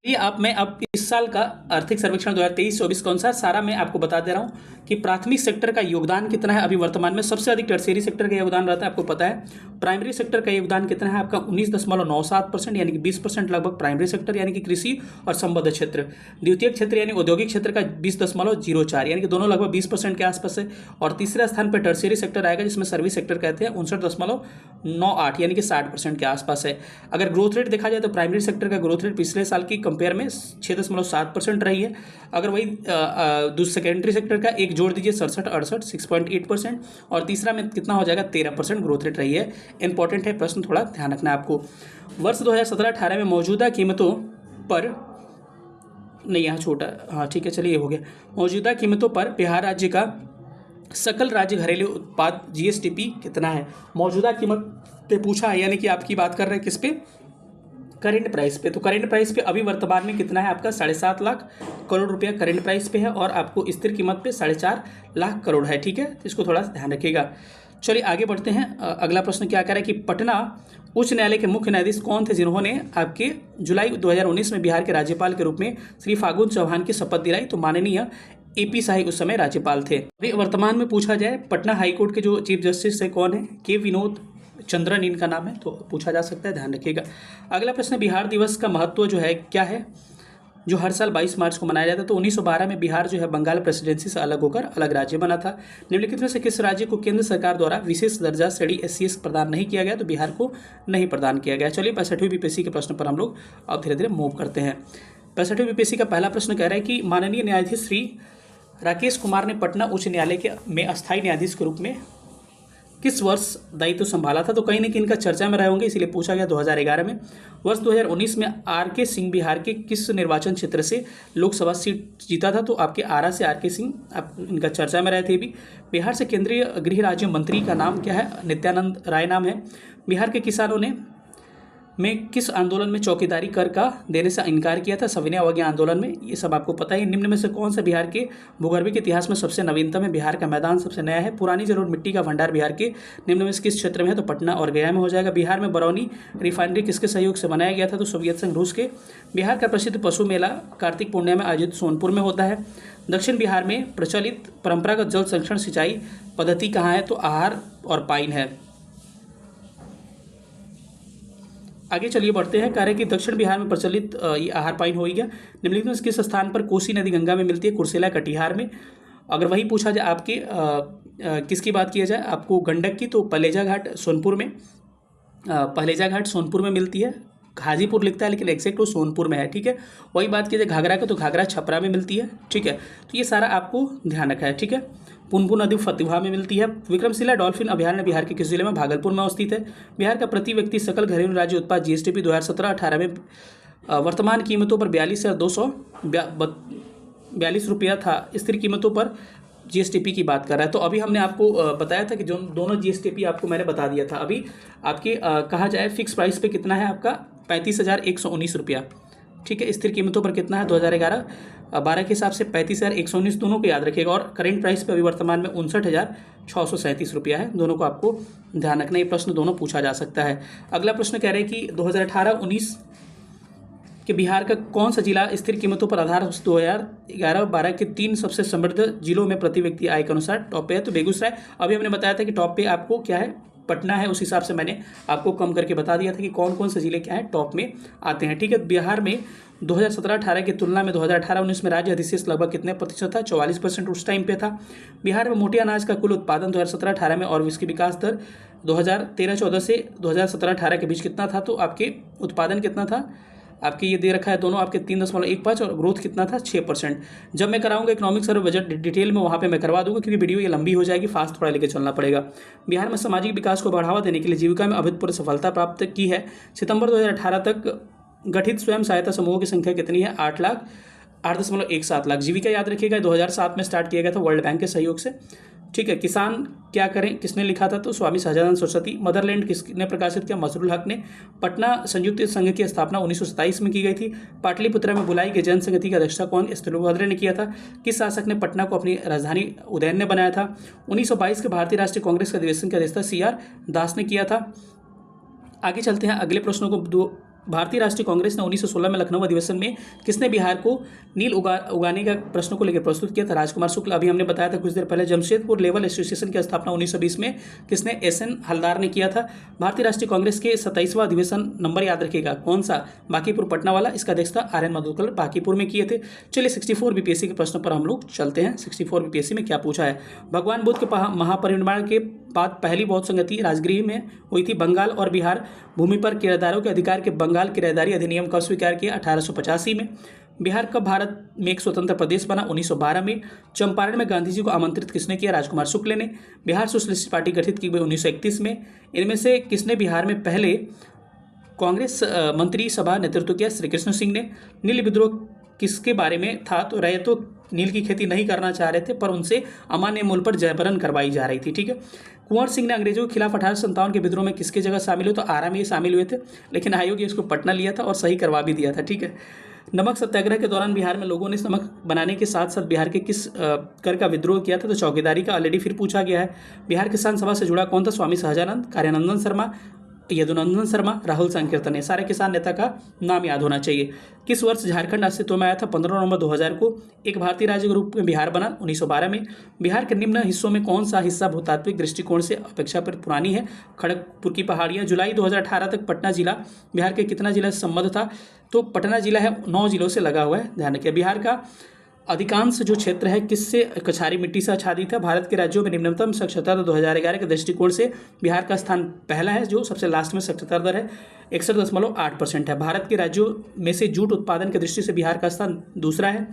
ये मैं अब इस साल का आर्थिक सर्वेक्षण 2023-24 के अनुसार सारा मैं आपको बता दे रहा हूँ कि प्राथमिक सेक्टर का योगदान कितना है। अभी वर्तमान में सबसे अधिक टर्शियरी सेक्टर का योगदान रहता है, आपको पता है। प्राइमरी सेक्टर का योगदान कितना है आपका 19.97%, यानी कि 20% लगभग प्राइमरी सेक्टर यानी कि कृषि और संबद्ध क्षेत्र। द्वितीयक क्षेत्र यानी औद्योगिक क्षेत्र का 20.04, यानी कि दोनों लगभग 20% के आसपास है। और तीसरा स्थान पर टर्शियरी सेक्टर आएगा, जिसमें सर्विस सेक्टर कहते हैं, 59.98, यानी कि 60% के आसपास है। अगर ग्रोथ रेट देखा जाए तो प्राइमरी सेक्टर का ग्रोथ रेट पिछले साल की कंपेयर में 6.7% रही है। अगर वही सेकेंडरी सेक्टर का एक जोड़ दीजिए 67-68, 6.8%, और तीसरा में कितना हो जाएगा 13% ग्रोथ रेट रही है। इंपॉर्टेंट है प्रश्न, थोड़ा ध्यान रखना आपको। वर्ष 2017-18 में मौजूदा कीमतों पर, नहीं यहाँ छोटा, हाँ ठीक है चलिए ये हो गया। मौजूदा कीमतों पर बिहार राज्य का सकल राज्य घरेलू उत्पाद GSDP कितना है। मौजूदा कीमत पे पूछा है, यानी कि आपकी बात कर रहे हैं किस पे, करंट प्राइस पे। तो करंट प्राइस पे अभी वर्तमान में कितना है आपका 7.5 लाख करोड़ रुपया करंट प्राइस पे है, और आपको स्थिर कीमत पे 4.5 लाख करोड़ है। ठीक है, तो इसको थोड़ा ध्यान रखिएगा। चलिए आगे बढ़ते हैं। अगला प्रश्न क्या कह रहा है कि पटना उच्च न्यायालय के मुख्य न्यायाधीश कौन थे जिन्होंने आपके जुलाई 2019 में बिहार के राज्यपाल के रूप में श्री फागु चौहान की शपथ दिलाई। तो माननीय AP शाही उस समय राज्यपाल थे। अभी वर्तमान में पूछा जाए पटना हाईकोर्ट के जो चीफ जस्टिस है कौन है, के विनोद चंद्रन इनका नाम है, तो पूछा जा सकता है, ध्यान रखिएगा। अगला प्रश्न, बिहार दिवस का महत्व जो है क्या है, जो हर साल 22 मार्च को मनाया जाता है। तो 1912 में बिहार जो है बंगाल प्रेसिडेंसी से अलग होकर अलग राज्य बना था। निम्नलिखित में से किस राज्य को केंद्र सरकार द्वारा विशेष दर्जा श्रेणी SCS प्रदान नहीं किया गया। तो बिहार को नहीं प्रदान किया गया। चलिए 65वीं BPSC के प्रश्न पर हम लोग अब धीरे धीरे मूव करते हैं। 65वीं BPSC का पहला प्रश्न कह रहा है कि माननीय न्यायाधीश श्री राकेश कुमार ने पटना उच्च न्यायालय में अस्थायी न्यायाधीश के रूप में किस वर्ष दायित्व संभाला था। तो कहीं ना कहीं इनका चर्चा में रहे होंगे, इसलिए पूछा गया 2011 में। वर्ष 2019 में RK सिंह बिहार के किस निर्वाचन क्षेत्र से लोकसभा सीट जीता था। तो आपके आरा से RK सिंह आप इनका चर्चा में रहे थे। भी बिहार से केंद्रीय गृह राज्य मंत्री का नाम क्या है, नित्यानंद राय नाम है। बिहार के किसानों ने किस आंदोलन में चौकीदारी कर का देने से इनकार किया था, सविनय अवज्ञा आंदोलन में। ये सब आपको पता है। निम्न में से कौन सा बिहार के भूगर्भीय इतिहास में सबसे नवीनतम है। बिहार का मैदान सबसे नया है। पुरानी जरूर मिट्टी का भंडार बिहार के निम्न में से किस क्षेत्र में है। तो पटना और गया में हो जाएगा। बिहार में बरौनी रिफाइनरी किसके सहयोग से बनाया गया था। तो सोवियत संघ रूस के। बिहार का प्रसिद्ध पशु मेला कार्तिक पूर्णिमा में आयोजित सोनपुर में होता है। दक्षिण बिहार में प्रचलित परंपरागत जल संरक्षण सिंचाई पद्धति कहाँ है। तो आहार और पाइन है। आगे चलिए बढ़ते हैं। कह रहे हैं कि दक्षिण बिहार में प्रचलित ये आहार पाइन हो ही गया। निम्नलिखित में किस स्थान पर कोसी नदी गंगा में मिलती है। कुर्सेला कटिहार में। अगर वही पूछा जाए आपके किसकी बात किया जाए आपको गंडक की, तो पलेजा घाट सोनपुर में, पलेजा घाट सोनपुर में मिलती है। हाजीपुर लिखता है लेकिन एग्जैक्ट वो सोनपुर में है। ठीक है, वही बात की जाए घाघरा का, तो घाघरा छपरा में मिलती है। ठीक है, तो ये सारा आपको ध्यान रखा है। ठीक है, पुनपुन नदी फतुहा में मिलती है। विक्रमशिला डॉल्फिन अभयारण्य बिहार के किस जिले में, भागलपुर में स्थित है। बिहार का प्रति व्यक्ति सकल घरेलू राज्य उत्पाद GSDP 2017-18 में वर्तमान कीमतों पर 42,242 रुपया था। स्थिर कीमतों पर GSDP की बात कर रहा है। तो अभी हमने आपको बताया था कि जो दोनों GSDP आपको मैंने बता दिया था। अभी आपके कहा जाए फिक्स प्राइस पे कितना है आपका 35,119 रुपया। ठीक है, स्थिर कीमतों पर कितना है 2011-12 के हिसाब से 35,119, दोनों को याद रखिएगा। और करेंट प्राइस पे अभी वर्तमान में 59,637 रुपया है। दोनों को आपको ध्यान रखना, ये प्रश्न दोनों पूछा जा सकता है। अगला प्रश्न कह रहे हैं कि 2018-19 कि बिहार का कौन सा जिला स्थिर कीमतों पर आधार 2011-12 के 3 सबसे समृद्ध जिलों में प्रति व्यक्ति आय के अनुसार टॉप पे है। तो बेगूसराय, अभी हमने बताया था कि टॉप पे आपको क्या है पटना है। उस हिसाब से मैंने आपको कम करके बता दिया था कि कौन कौन से जिले क्या है टॉप में आते हैं। ठीक है, बिहार में 2017-18 की तुलना में 2018-19 में राज्य अधिशेष लगभग कितने प्रतिशत था, 44% उस टाइम पे था। बिहार में मोटे अनाज का कुल उत्पादन 2017-18 में और इसकी विकास दर 2013-14 से 2017-18 के बीच कितना था। तो आपके उत्पादन कितना था, आपके ये दे रखा है दोनों आपके 3.15 और ग्रोथ कितना था 6%। जब मैं कराऊंगा इकोनॉमिक सर्वे बजट डिटेल में वहाँ पे मैं करवा दूंगा, क्योंकि वीडियो ये लंबी हो जाएगी, फास्ट थोड़ा लेके चलना पड़ेगा। बिहार में सामाजिक विकास को बढ़ावा देने के लिए जीविका में अभूतपूर्व सफलता प्राप्त की है। सितंबर 2018 तक गठित स्वयं सहायता समूहों की संख्या कितनी है, 8,17 लाख। जीविका याद रखिएगा 2007 में स्टार्ट किया गया था वर्ल्ड बैंक के सहयोग से। ठीक है, किसान क्या करें किसने लिखा था, तो स्वामी सहजानंद सरस्वती। मदरलैंड किसने प्रकाशित किया, मसरूल हक ने। पटना संयुक्त संघ की स्थापना 1927 में की गई थी। पाटलिपुत्र में बुलाई गई जनसंगति की अध्यक्षता कौन, स्थूलभद्र ने किया था। किस शासक ने पटना को अपनी राजधानी उदयन ने बनाया था। 1922 के भारतीय राष्ट्रीय कांग्रेस के अधिवेशन की अध्यक्षता CR दास ने किया था। आगे चलते हैं, अगले प्रश्नों को भारतीय राष्ट्रीय कांग्रेस ने 1916 में लखनऊ अधिवेशन में किसने बिहार को नील उगाने का प्रश्न को लेकर प्रस्तुत किया था? राजकुमार शुक्ल। अभी हमने बताया था कुछ देर पहले। जमशेदपुर लेवल एसोसिएशन की स्थापना 1920 में किसने? एसएन हलदार ने किया था। भारतीय राष्ट्रीय कांग्रेस के 27वां अधिवेशन नंबर याद रखिएगा कौन सा? बांकीपुर पटना वाला। इसका अध्यक्षता आर एन मधुकर बांकीपुर में किए थे। चलिए 64 बीपीएससी के प्रश्न पर हम लोग चलते हैं। 64 बीपीएससी में क्या पूछा है? भगवान बुद्ध के महापरिनिर्वाण के बाद पहली बौद्ध संगति राजगृह में हुई थी। बंगाल और बिहार भूमि पर किराएदारों के अधिकार के बंगाल किराएदारी अधिनियम कब स्वीकार किया? 1885 में। बिहार कब भारत में एक स्वतंत्र प्रदेश बना? 1912 में। चंपारण में गांधी जी को आमंत्रित किसने किया? राजकुमार शुक्ल ने। बिहार सोशलिस्ट पार्टी गठित की गई 1931 में। इनमें से किसने बिहार में पहले कांग्रेस मंत्री सभा नेतृत्व किया? श्री कृष्ण सिंह ने। नील विद्रोह किसके बारे में था? तो रैयतों नील की खेती नहीं करना चाह रहे थे, पर उनसे अमान्य मूल्य पर जबरन करवाई जा रही थी। ठीक है। कुंवर सिंह ने अंग्रेजों के खिलाफ 1857 के विद्रोह में किसकी जगह शामिल हुए? तो आरा में ये शामिल हुए थे, लेकिन आयोग ने इसको पटना लिया था और सही करवा भी दिया था। ठीक है। नमक सत्याग्रह के दौरान बिहार में लोगों ने नमक बनाने के साथ साथ बिहार के किस कर का विद्रोह किया था? तो चौकीदारी का। ऑलरेडी फिर पूछा गया है। बिहार किसान सभा से जुड़ा कौन था? स्वामी सहजानंद, कार्यानंदन शर्मा, यदुनंदन शर्मा, राहुल संकीर्तन। सारे किसान नेता का नाम याद होना चाहिए। किस वर्ष झारखंड अस्तित्व में आया था? 15 नवंबर 2000 को। एक भारतीय राज्य के रूप में बिहार बना 1912 में। बिहार के निम्न हिस्सों में कौन सा हिस्सा भूतात्विक दृष्टिकोण से अपेक्षाकृत पुरानी है? खड़गपुर की पहाड़ियाँ। जुलाई 2018 तक पटना जिला बिहार के कितना जिला से संबद्ध था? तो पटना जिला है 9 जिलों से लगा हुआ है, ध्यान रखिए। बिहार का अधिकांश जो क्षेत्र है किससे कछारी मिट्टी से आच्छादित है? भारत के राज्यों में निम्नतम साक्षरता दर 2011 के दृष्टिकोण से बिहार का स्थान पहला है, जो सबसे लास्ट में साक्षरता दर है 61.8% है। भारत के राज्यों में से जूट उत्पादन की दृष्टि से बिहार का स्थान दूसरा है,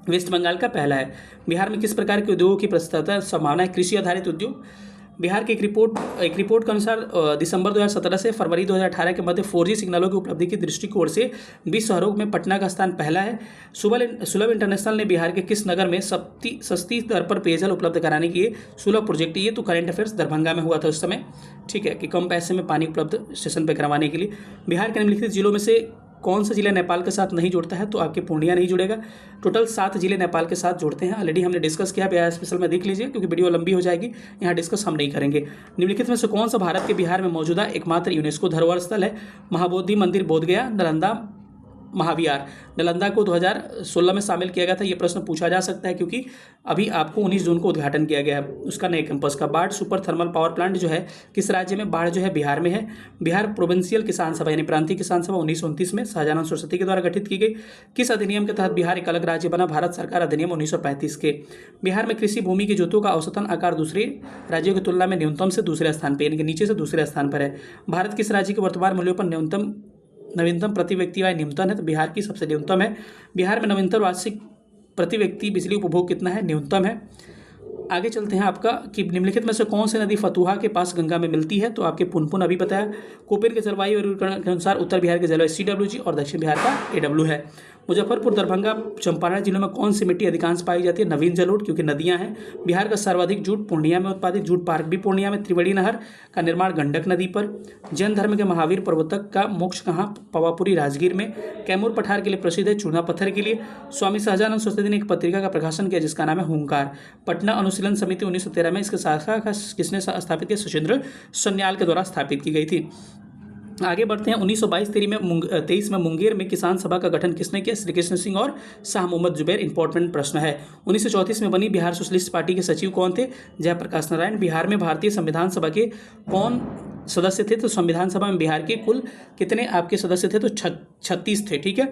वेस्ट बंगाल का पहला है। बिहार में किस प्रकार के उद्योगों की प्रस्तावना संभावना है? कृषि आधारित उद्योग। बिहार की एक रिपोर्ट के अनुसार दिसंबर 2017 से फरवरी 2018 के मध्य 4G सिग्नलों की उपलब्धि की दृष्टिकोण से 20 शहरों में पटना का स्थान पहला है। सुलभ इंटरनेशनल ने बिहार के किस नगर में सस्ती दर पर पेयजल उपलब्ध कराने के लिए सुलभ प्रोजेक्ट? ये तो करंट अफेयर्स दरभंगा में हुआ था उस समय। ठीक है, कि कम पैसे में पानी उपलब्ध स्टेशन पर करवाने के लिए। बिहार के निम्नलिखित जिलों में से कौन सा जिला नेपाल के साथ नहीं जुड़ता है? तो आपके पूर्णिया नहीं जुड़ेगा। टोटल 7 जिले नेपाल के साथ जुड़ते हैं। ऑलरेडी हमने डिस्कस किया, बिहार स्पेशल में देख लीजिए, क्योंकि वीडियो लंबी हो जाएगी, यहाँ डिस्कस हम नहीं करेंगे। निम्नलिखित में से कौन सा भारत के बिहार में मौजूदा एकमात्र यूनेस्को धरोहर स्थल है? महाबोधि मंदिर बोधगया, नालंदा, महाविहार। नालंदा को 2016 में शामिल किया गया था। ये प्रश्न पूछा जा सकता है, क्योंकि अभी आपको 19 जून को उद्घाटन किया गया है उसका नए कैंपस का। बाढ़ सुपर थर्मल पावर प्लांट जो है किस राज्य में? बाढ़ जो है बिहार में है। बिहार प्रोविंशियल किसान सभा यानी प्रांतीय किसान सभा 1929 में शाहजानंद सरस्वती के द्वारा गठित की गई। किस अधिनियम के तहत बिहार एक अलग राज्य बना? भारत सरकार अधिनियम 1935 के। बिहार में कृषि भूमि की जोतों का औसतन आकार दूसरे राज्यों की तुलना में न्यूनतम से दूसरे स्थान पर, यानी कि नीचे से दूसरे स्थान पर है। भारत किस राज्य के वर्तमान मूल्यों पर नवीनतम प्रति व्यक्ति आय न्यूनतम है? तो बिहार की सबसे न्यूनतम है। बिहार में नवीनतम वार्षिक प्रति व्यक्ति बिजली उपभोग कितना है? न्यूनतम है। आगे चलते हैं आपका कि निम्नलिखित में से कौन सी नदी फतुहा के पास गंगा में मिलती है? तो आपके पुनपुन अभी बताया। कोपेर के जलवायु वर्गीकरण के अनुसार उत्तर बिहार के जलवायु CWG और दक्षिण बिहार का AW है। मुजफ्फरपुर, दरभंगा, चंपारण जिलों में कौन सी मिट्टी अधिकांश पाई जाती है? नवीन जलोढ़, क्योंकि नदियां हैं। बिहार का सर्वाधिक जूट पूर्णिया में उत्पादित। जूट पार्क भी पूर्णिया में। त्रिवेणी नहर का निर्माण गंडक नदी पर। जैन धर्म के महावीर प्रवर्तक का मोक्ष कहाँ? पवापुरी, राजगीर में। कैमूर पठार के लिए प्रसिद्ध है, चूना पत्थर के लिए। स्वामी सहजानंद सरस्वती ने एक पत्रिका का प्रकाशन किया जिसका नाम है हुंकार। पटना अनुशीलन समिति 1913 में इसके शाखा का किसने स्थापित किया? सुचेंद्र सन्याल के द्वारा स्थापित की गई थी। आगे बढ़ते हैं। 1922-23 में मुंगेर में किसान सभा का गठन किसने किया? श्री कृष्ण सिंह और शाह मोहम्मद जुबैर। इंपॉर्टेंट प्रश्न है। 1934 में बनी बिहार सोशलिस्ट पार्टी के सचिव कौन थे? जयप्रकाश नारायण। बिहार में भारतीय संविधान सभा के कौन सदस्य थे? तो संविधान सभा में बिहार के कुल कितने आपके सदस्य थे? तो 36 थे। ठीक है।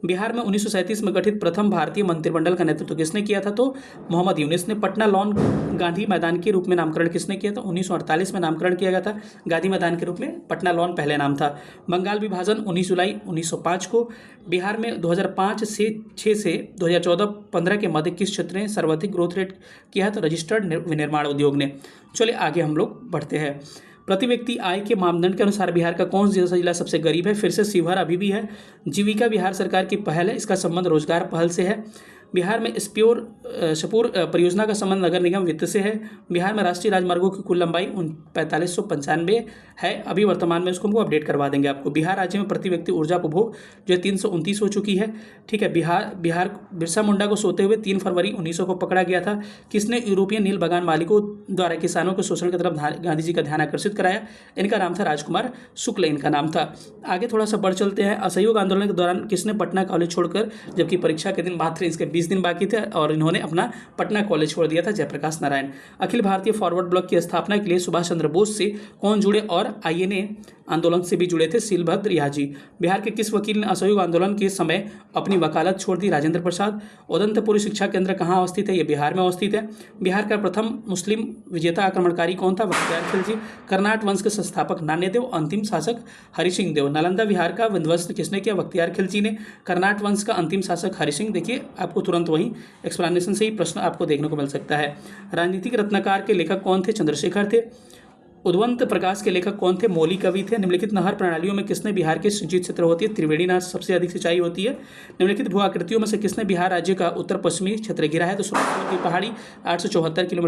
बिहार में 1937 में गठित प्रथम भारतीय मंत्रिमंडल का नेतृत्व किसने किया था? तो मोहम्मद यूनिस ने। पटना लॉन गांधी मैदान के रूप में नामकरण किसने किया था? 1948 में नामकरण किया गया था गांधी मैदान के रूप में। पटना लॉन पहले नाम था। बंगाल विभाजन 19 जुलाई 1905 को। बिहार में 2005 से 6 से 2014-15 के मध्य किस क्षेत्र ने सर्वाधिक ग्रोथ रेट किया है? तो रजिस्टर्ड विनिर्माण उद्योग ने। चलिए आगे हम लोग बढ़ते हैं। प्रति व्यक्ति आय के मापदंड के अनुसार बिहार का कौन सा जिला सबसे गरीब है? फिर से शिवहर अभी भी है। जीविका बिहार सरकार की पहल है, इसका संबंध रोजगार पहल से है। बिहार में शपूर परियोजना का संबंध नगर निगम वित्त से है। बिहार में राष्ट्रीय राजमार्गों की कुल लंबाई 4595 है। अभी वर्तमान में उसको हमको अपडेट करवा देंगे आपको। बिहार राज्य में प्रति व्यक्ति ऊर्जा उपभोग जो है 329 हो चुकी है। ठीक है। बिहार बिरसा मुंडा को सोते हुए 3 फरवरी 1900 को पकड़ा गया था। किसने यूरोपियन नील बागान मालिकों द्वारा किसानों के शोषण की तरफ गांधी जी का ध्यान आकर्षित कराया? इनका नाम था राजकुमार शुक्ल, इनका नाम था। आगे थोड़ा सा बढ़ चलते हैं। असहयोग आंदोलन के दौरान किसने पटना कॉलेज छोड़कर, जबकि परीक्षा के दिन मात्र इसके 20 दिन बाकी थे और इन्होंने अपना पटना कॉलेज छोड़ दिया था? जयप्रकाश नारायण। अखिल भारतीय फॉरवर्ड ब्लॉक की स्थापना के लिए सुभाष चंद्र बोस से कौन जुड़े और आईएनए आंदोलन से भी जुड़े थे? सीलभद्र याजी। बिहार के किस वकील ने असहयोग आंदोलन के समय अपनी वकालत छोड़ दी? राजेंद्र प्रसाद। उदंतपुरी शिक्षा केंद्र कहाँ अवस्थित है? ये बिहार में अवस्थित है। बिहार का प्रथम मुस्लिम विजेता आक्रमणकारी कौन था? बख्तियार खिलजी। कर्नाट वंश के संस्थापक नान्यदेव, अंतिम शासक हरिसिंह देव। नालंदा विहार का विध्वंस किसने किया? बख्तियार खिलजी ने। कर्नाट वंश का अंतिम शासक हरिसिंह। देखिए आपको तुरंत वहीं एक्सप्लेनेशन से ही प्रश्न आपको देखने को मिल सकता है। राजनीतिक रत्नाकर के लेखक कौन थे? चंद्रशेखर थे। उद्वंत प्रकाश के लेखक कौन थे? मौली कवि थे। निम्नलिखित नहर प्रणालियों में किसने बिहार के सिंचित क्षेत्र होती है? त्रिवेणी नहर सबसे अधिक सिंचाई होती है। निम्नलिखित भू आकृतियों में से किसने बिहार राज्य का उत्तर पश्चिमी क्षेत्र घिरा है? तो सुरनपुर की पहाड़ी 874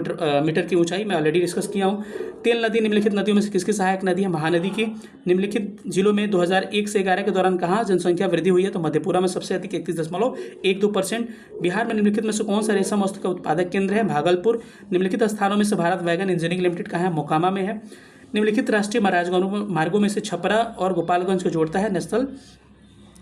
मीटर की ऊंचाई, मैं ऑलरेडी डिस्कस किया हूँ। तेल नदी निम्नलिखित नदियों में से किसकी सहायक नदी है? महानदी की। निम्नलिखित जिलों में 2001 से 11 के दौरान कहाँ जनसंख्या वृद्धि हुई है? तो मधेपुरा में सबसे अधिक 31.12%। बिहार में निम्नलिखित में से कौन सा रेशम वस्त्र का उत्पादक केंद्र है? भागलपुर। निम्नलिखित स्थानों में से भारत वैगन इंजीनियरिंग लिमिटेड कहाँ है? मोकामा में है। निम्नलिखित राष्ट्रीय मार्गों में से छपरा और गोपालगंज को जोड़ता है नेशनल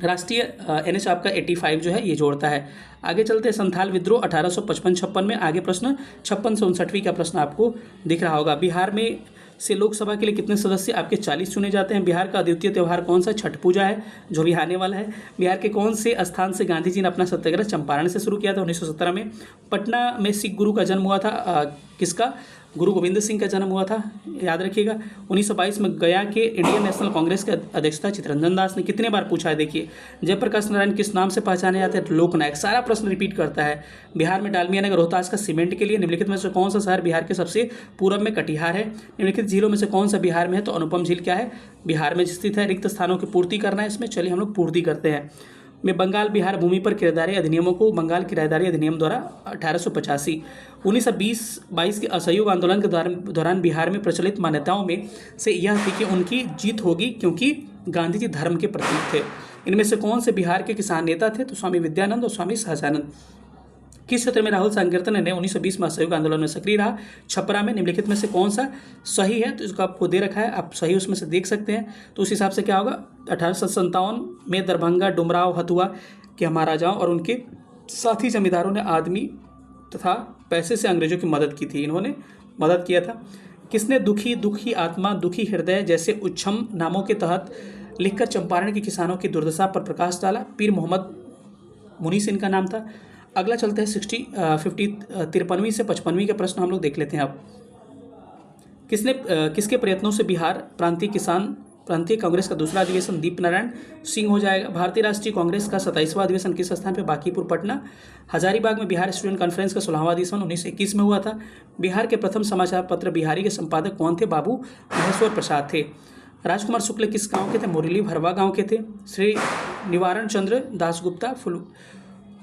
राष्ट्रीय NH आपका 85 जो है ये जोड़ता है। आगे चलते हैं। संथाल विद्रोह 1855-56 में। आगे प्रश्न 56 से 59वीं का प्रश्न आपको दिख रहा होगा। बिहार में से लोकसभा के लिए कितने सदस्य आपके 40 चुने जाते हैं? बिहार का अद्वितीय त्यौहार कौन सा? छठ पूजा है जो भी आने वाला है। बिहार के कौन से स्थान से गांधी जी ने अपना सत्याग्रह? चंपारण से शुरू किया था 1917 में। पटना में सिख गुरु का जन्म हुआ था किसका? गुरु गोविंद सिंह का जन्म हुआ था, याद रखिएगा। 1922 में गया के इंडियन नेशनल कांग्रेस के अध्यक्षता चित्तरंजन दास ने। कितने बार पूछा है देखिए। जयप्रकाश नारायण किस नाम से पहचाने जाते हैं? लोकनायक। सारा प्रश्न रिपीट करता है। बिहार में डालमिया नगर रोहतास का सीमेंट के लिए। निम्नलिखित में से कौन सा शहर बिहार के सबसे पूर्व में? कटिहार है। निम्नलिखित झीलों में से कौन सा बिहार में है? तो अनुपम झील क्या है? बिहार में स्थित है। रिक्त स्थानों की पूर्ति करना है इसमें, चलिए हम लोग पूर्ति करते हैं। में बंगाल बिहार भूमि पर किराएदारी अधिनियमों को बंगाल किराएदारी अधिनियम द्वारा 1885। 1920-22 के असहयोग आंदोलन के दौरान बिहार में प्रचलित मान्यताओं में से यह थी कि उनकी जीत होगी क्योंकि गांधी जी धर्म के प्रतीक थे। इनमें से कौन से बिहार के किसान नेता थे? तो स्वामी विद्यानंद और स्वामी सहजानंद। किस क्षेत्र में राहुल संकीर्तन ने 1920 में असहयोग आंदोलन में सक्रिय रहा? छपरा में। निम्नलिखित में से कौन सा सही है? तो इसको आपको दे रखा है, आप सही उसमें से देख सकते हैं। तो उस हिसाब से क्या होगा? 1857 में दरभंगा, डुमराव, हथुआ के महाराजाओं और उनके साथी जमींदारों ने आदमी तथा पैसे से अंग्रेजों की मदद की थी। इन्होंने मदद किया था। किसने दुखी आत्मा, दुखी हृदय जैसे उच्छम नामों के तहत लिखकर चंपारण के किसानों की दुर्दशा पर प्रकाश डाला? पीर मोहम्मद मुनीस इनका नाम था। अगला चलते हैं 53वीं से 55वीं के प्रश्न हम लोग देख लेते हैं। अब किसके प्रयत्नों से बिहार प्रांतीय कांग्रेस का दूसरा अधिवेशन दीप नारायण सिंह हो जाएगा? भारतीय राष्ट्रीय कांग्रेस का 27वां अधिवेशन किस स्थान पर? बांकीपुर, पटना। हजारीबाग में बिहार स्टूडेंट कॉन्फ्रेंस का 16वां अधिवेशन 1921 में हुआ था। बिहार के प्रथम समाचार पत्र बिहारी के संपादक कौन थे? बाबू महेश्वर प्रसाद थे। राजकुमार शुक्ल किस गांव के थे? मुरली भरवा गांव के थे। श्री निवारण चंद्र दासगुप्ता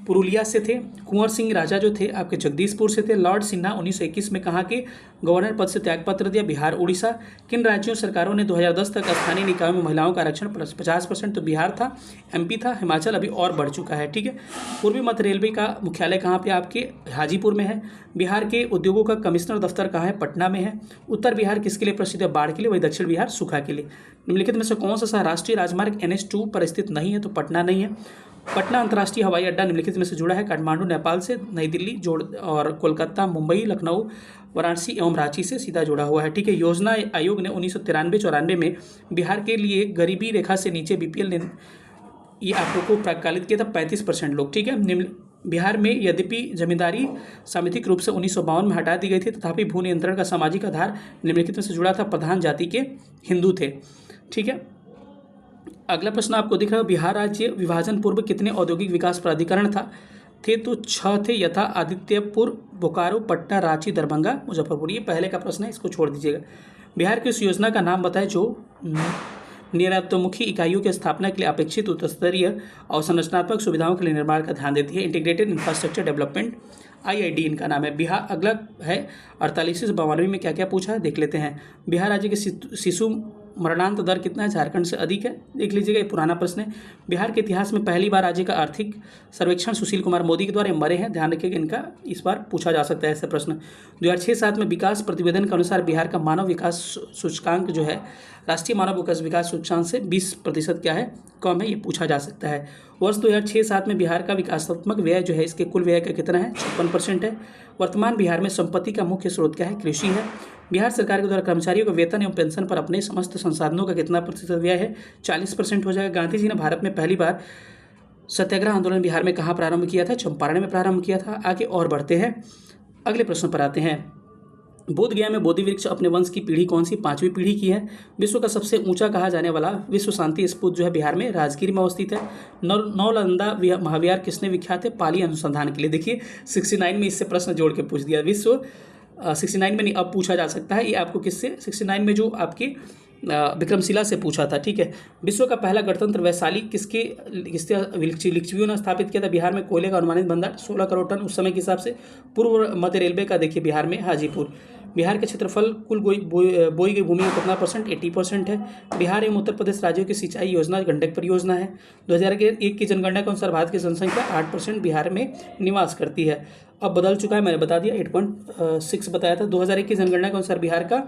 पुरुलिया से थे। कुंवर सिंह राजा जो थे आपके जगदीशपुर से थे। लॉर्ड सिन्हा 1921 में कहाँ के गवर्नर पद से त्यागपत्र दिया? बिहार, उड़ीसा। किन राज्यों सरकारों ने 2010 तक स्थानीय निकायों में महिलाओं का आरक्षण 50%? तो बिहार था, MP था, हिमाचल अभी और बढ़ चुका है। ठीक है। पूर्वी मध्य रेलवे का मुख्यालय कहाँ पे? आपके हाजीपुर में है। बिहार के उद्योगों का कमिश्नर दफ्तर कहाँ है? पटना में है। उत्तर बिहार किसके लिए प्रसिद्ध है? बाढ़ के लिए। वही दक्षिण बिहार सूखा के लिए। निम्नलिखित में से कौन सा शहर राष्ट्रीय राजमार्ग NH2 पर स्थित नहीं है? तो पटना नहीं है। पटना अंतर्राष्ट्रीय हवाई अड्डा निम्नलिखित में से जुड़ा है? काठमांडू नेपाल से, नई दिल्ली और कोलकाता, मुंबई, लखनऊ, वाराणसी एवं रांची से सीधा जुड़ा हुआ है। ठीक है। योजना आयोग ने 1993-94 में बिहार के लिए गरीबी रेखा से नीचे BPL ने ये आंकड़ों को प्रकालित किया था 35% लोग। ठीक है। बिहार में यद्यपि जमींदारी सामाजिक रूप से 1952 में हटा दी गई थी, तथापि भू नियंत्रण का सामाजिक आधार निम्नलिखित में से जुड़ा था? प्रधान जाति के हिंदू थे। ठीक है। अगला प्रश्न आपको दिख रहा है, बिहार राज्य विभाजन पूर्व कितने औद्योगिक विकास प्राधिकरण थे? तो 6 थे। यथा आदित्यपुर, बोकारो, पटना, रांची, दरभंगा, मुजफ्फरपुर। ये पहले का प्रश्न है, इसको छोड़ दीजिएगा। बिहार की उस योजना का नाम बताएं जो निर्यातोन्मुखी इकाइयों की स्थापना के लिए अपेक्षित उच्च स्तरीय और संरचनात्मक सुविधाओं के लिए निर्माण का ध्यान देती है। इंटीग्रेटेड इंफ्रास्ट्रक्चर डेवलपमेंट, IID इनका नाम है। बिहार अगला है 48 से 92 में क्या क्या पूछा है देख लेते हैं। बिहार राज्य के शिशु मरणांत दर कितना है? झारखंड से अधिक है। देख लीजिएगा, ये पुराना प्रश्न है। बिहार के इतिहास में पहली बार राज्य का आर्थिक सर्वेक्षण सुशील कुमार मोदी के द्वारा मरे हैं, ध्यान रखिएगा, इनका इस बार पूछा जा सकता है ऐसे प्रश्न। 2006-07 में विकास प्रतिवेदन के अनुसार बिहार का मानव विकास सूचकांक जो है, राष्ट्रीय मानव विकास सूचकांक से 20% क्या है? कम है, ये पूछा जा सकता है। वर्ष 2006-07 में बिहार का विकासात्मक व्यय जो है, इसके कुल व्यय का कितना है? 56% है। वर्तमान बिहार में संपत्ति का मुख्य स्रोत क्या है? कृषि है। बिहार सरकार के द्वारा कर्मचारियों को वेतन एवं पेंशन पर अपने समस्त संसाधनों का कितना प्रतिशत व्यय है? 40% हो जाएगा। गांधी जी ने भारत में पहली बार सत्याग्रह आंदोलन बिहार में कहाँ प्रारंभ किया था? चंपारण में प्रारंभ किया था। आगे और बढ़ते हैं, अगले प्रश्न पर आते हैं। बोध गया में बोधि वृक्ष अपने वंश की पीढ़ी कौन सी? 5वीं पीढ़ी की है। विश्व का सबसे ऊंचा कहा जाने वाला विश्व शांति स्तूप जो है बिहार में राजगीर में अवस्थित है। नालंदा महाविहार किसने विख्यात है? पाली अनुसंधान के लिए। देखिए 69 में इससे प्रश्न जोड़ के पूछ दिया। विश्व 69 में नहीं, अब पूछा जा सकता है। ये आपको किससे? 69 में जो आपकी विक्रमशिला से पूछा था, ठीक है। विश्व का पहला गणतंत्र वैशाली किसके लिच्छवियों ने स्थापित किया था? बिहार में कोयले का अनुमानित भंडार 16 करोड़ टन उस समय के हिसाब से। पूर्व मध्य रेलवे का देखिए बिहार में हाजीपुर। बिहार के क्षेत्रफल कुल बोई गई भूमि का कितना परसेंट? 80% है। बिहार एवं उत्तर प्रदेश राज्यों की सिंचाई योजना गंडक परियोजना है। 2001 की जनगणना के अनुसार भारत की जनसंख्या 8% बिहार में निवास करती है। अब बदल चुका है, मैंने बता दिया, 8.6 बताया था। 2001 की जनगणना के अनुसार बिहार का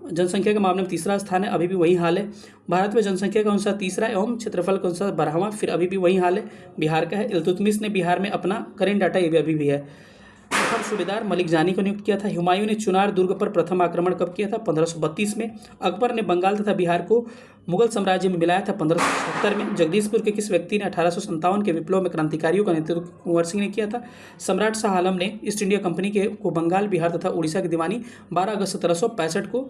जनसंख्या के मामले में तीसरा स्थान है, अभी भी वही हाल है। भारत में जनसंख्या के अनुसार तीसरा एवं क्षेत्रफल के अनुसार 12वां, फिर अभी भी वही हाल है, बिहार का है। इल्तुतमिश ने बिहार में अपना करेंट डाटा, ये भी अभी भी है। प्रथम सूबेदार मलिक जानी को नियुक्त किया था। हुमायूं ने चुनार दुर्ग पर प्रथम आक्रमण कब किया था? 1532 में। अकबर ने बंगाल तथा बिहार को मुगल साम्राज्य में मिलाया था 1570 में। जगदीशपुर के किस व्यक्ति ने 1857 के विप्लव में क्रांतिकारियों का नेतृत्व कुंवर सिंह ने किया था? सम्राट शाह आलम ने ईस्ट इंडिया कंपनी को बंगाल, बिहार तथा उड़ीसा की दीवानी 12 अगस्त 1765 को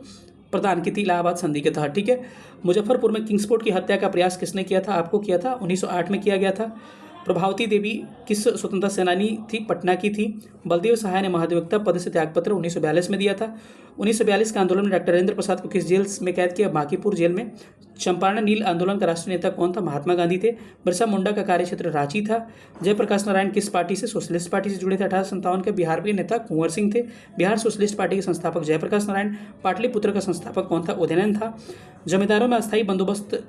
प्रदान की थी इलाहाबाद संधि के तहत, ठीक है। मुजफ्फरपुर में किंग्सफोर्ड की हत्या का प्रयास किसने किया था? आपको किया था, 1908 में किया गया था। प्रभावती देवी किस स्वतंत्रता सेनानी थी? पटना की थी। बलदेव सहाय ने महाधिवक्ता पद से त्यागपत्र 1942 में दिया था। 1942 के आंदोलन में डॉक्टर राजेंद्र प्रसाद को किस जेल में कैद किया? बांकीपुर जेल में। चंपारण नील आंदोलन का राष्ट्रीय नेता कौन था? महात्मा गांधी थे। बिरसा मुंडा का कार्यक्षेत्र रांची था। जयप्रकाश नारायण किस पार्टी से? सोशलिस्ट पार्टी से जुड़े थे। 1857 के बिहार के नेता कुंवर सिंह थे। बिहार सोशलिस्ट पार्टी के संस्थापक जयप्रकाश नारायण। पाटलिपुत्र का संस्थापक कौन था? उदयनन था। जमींदारों में अस्थायी बंदोबस्त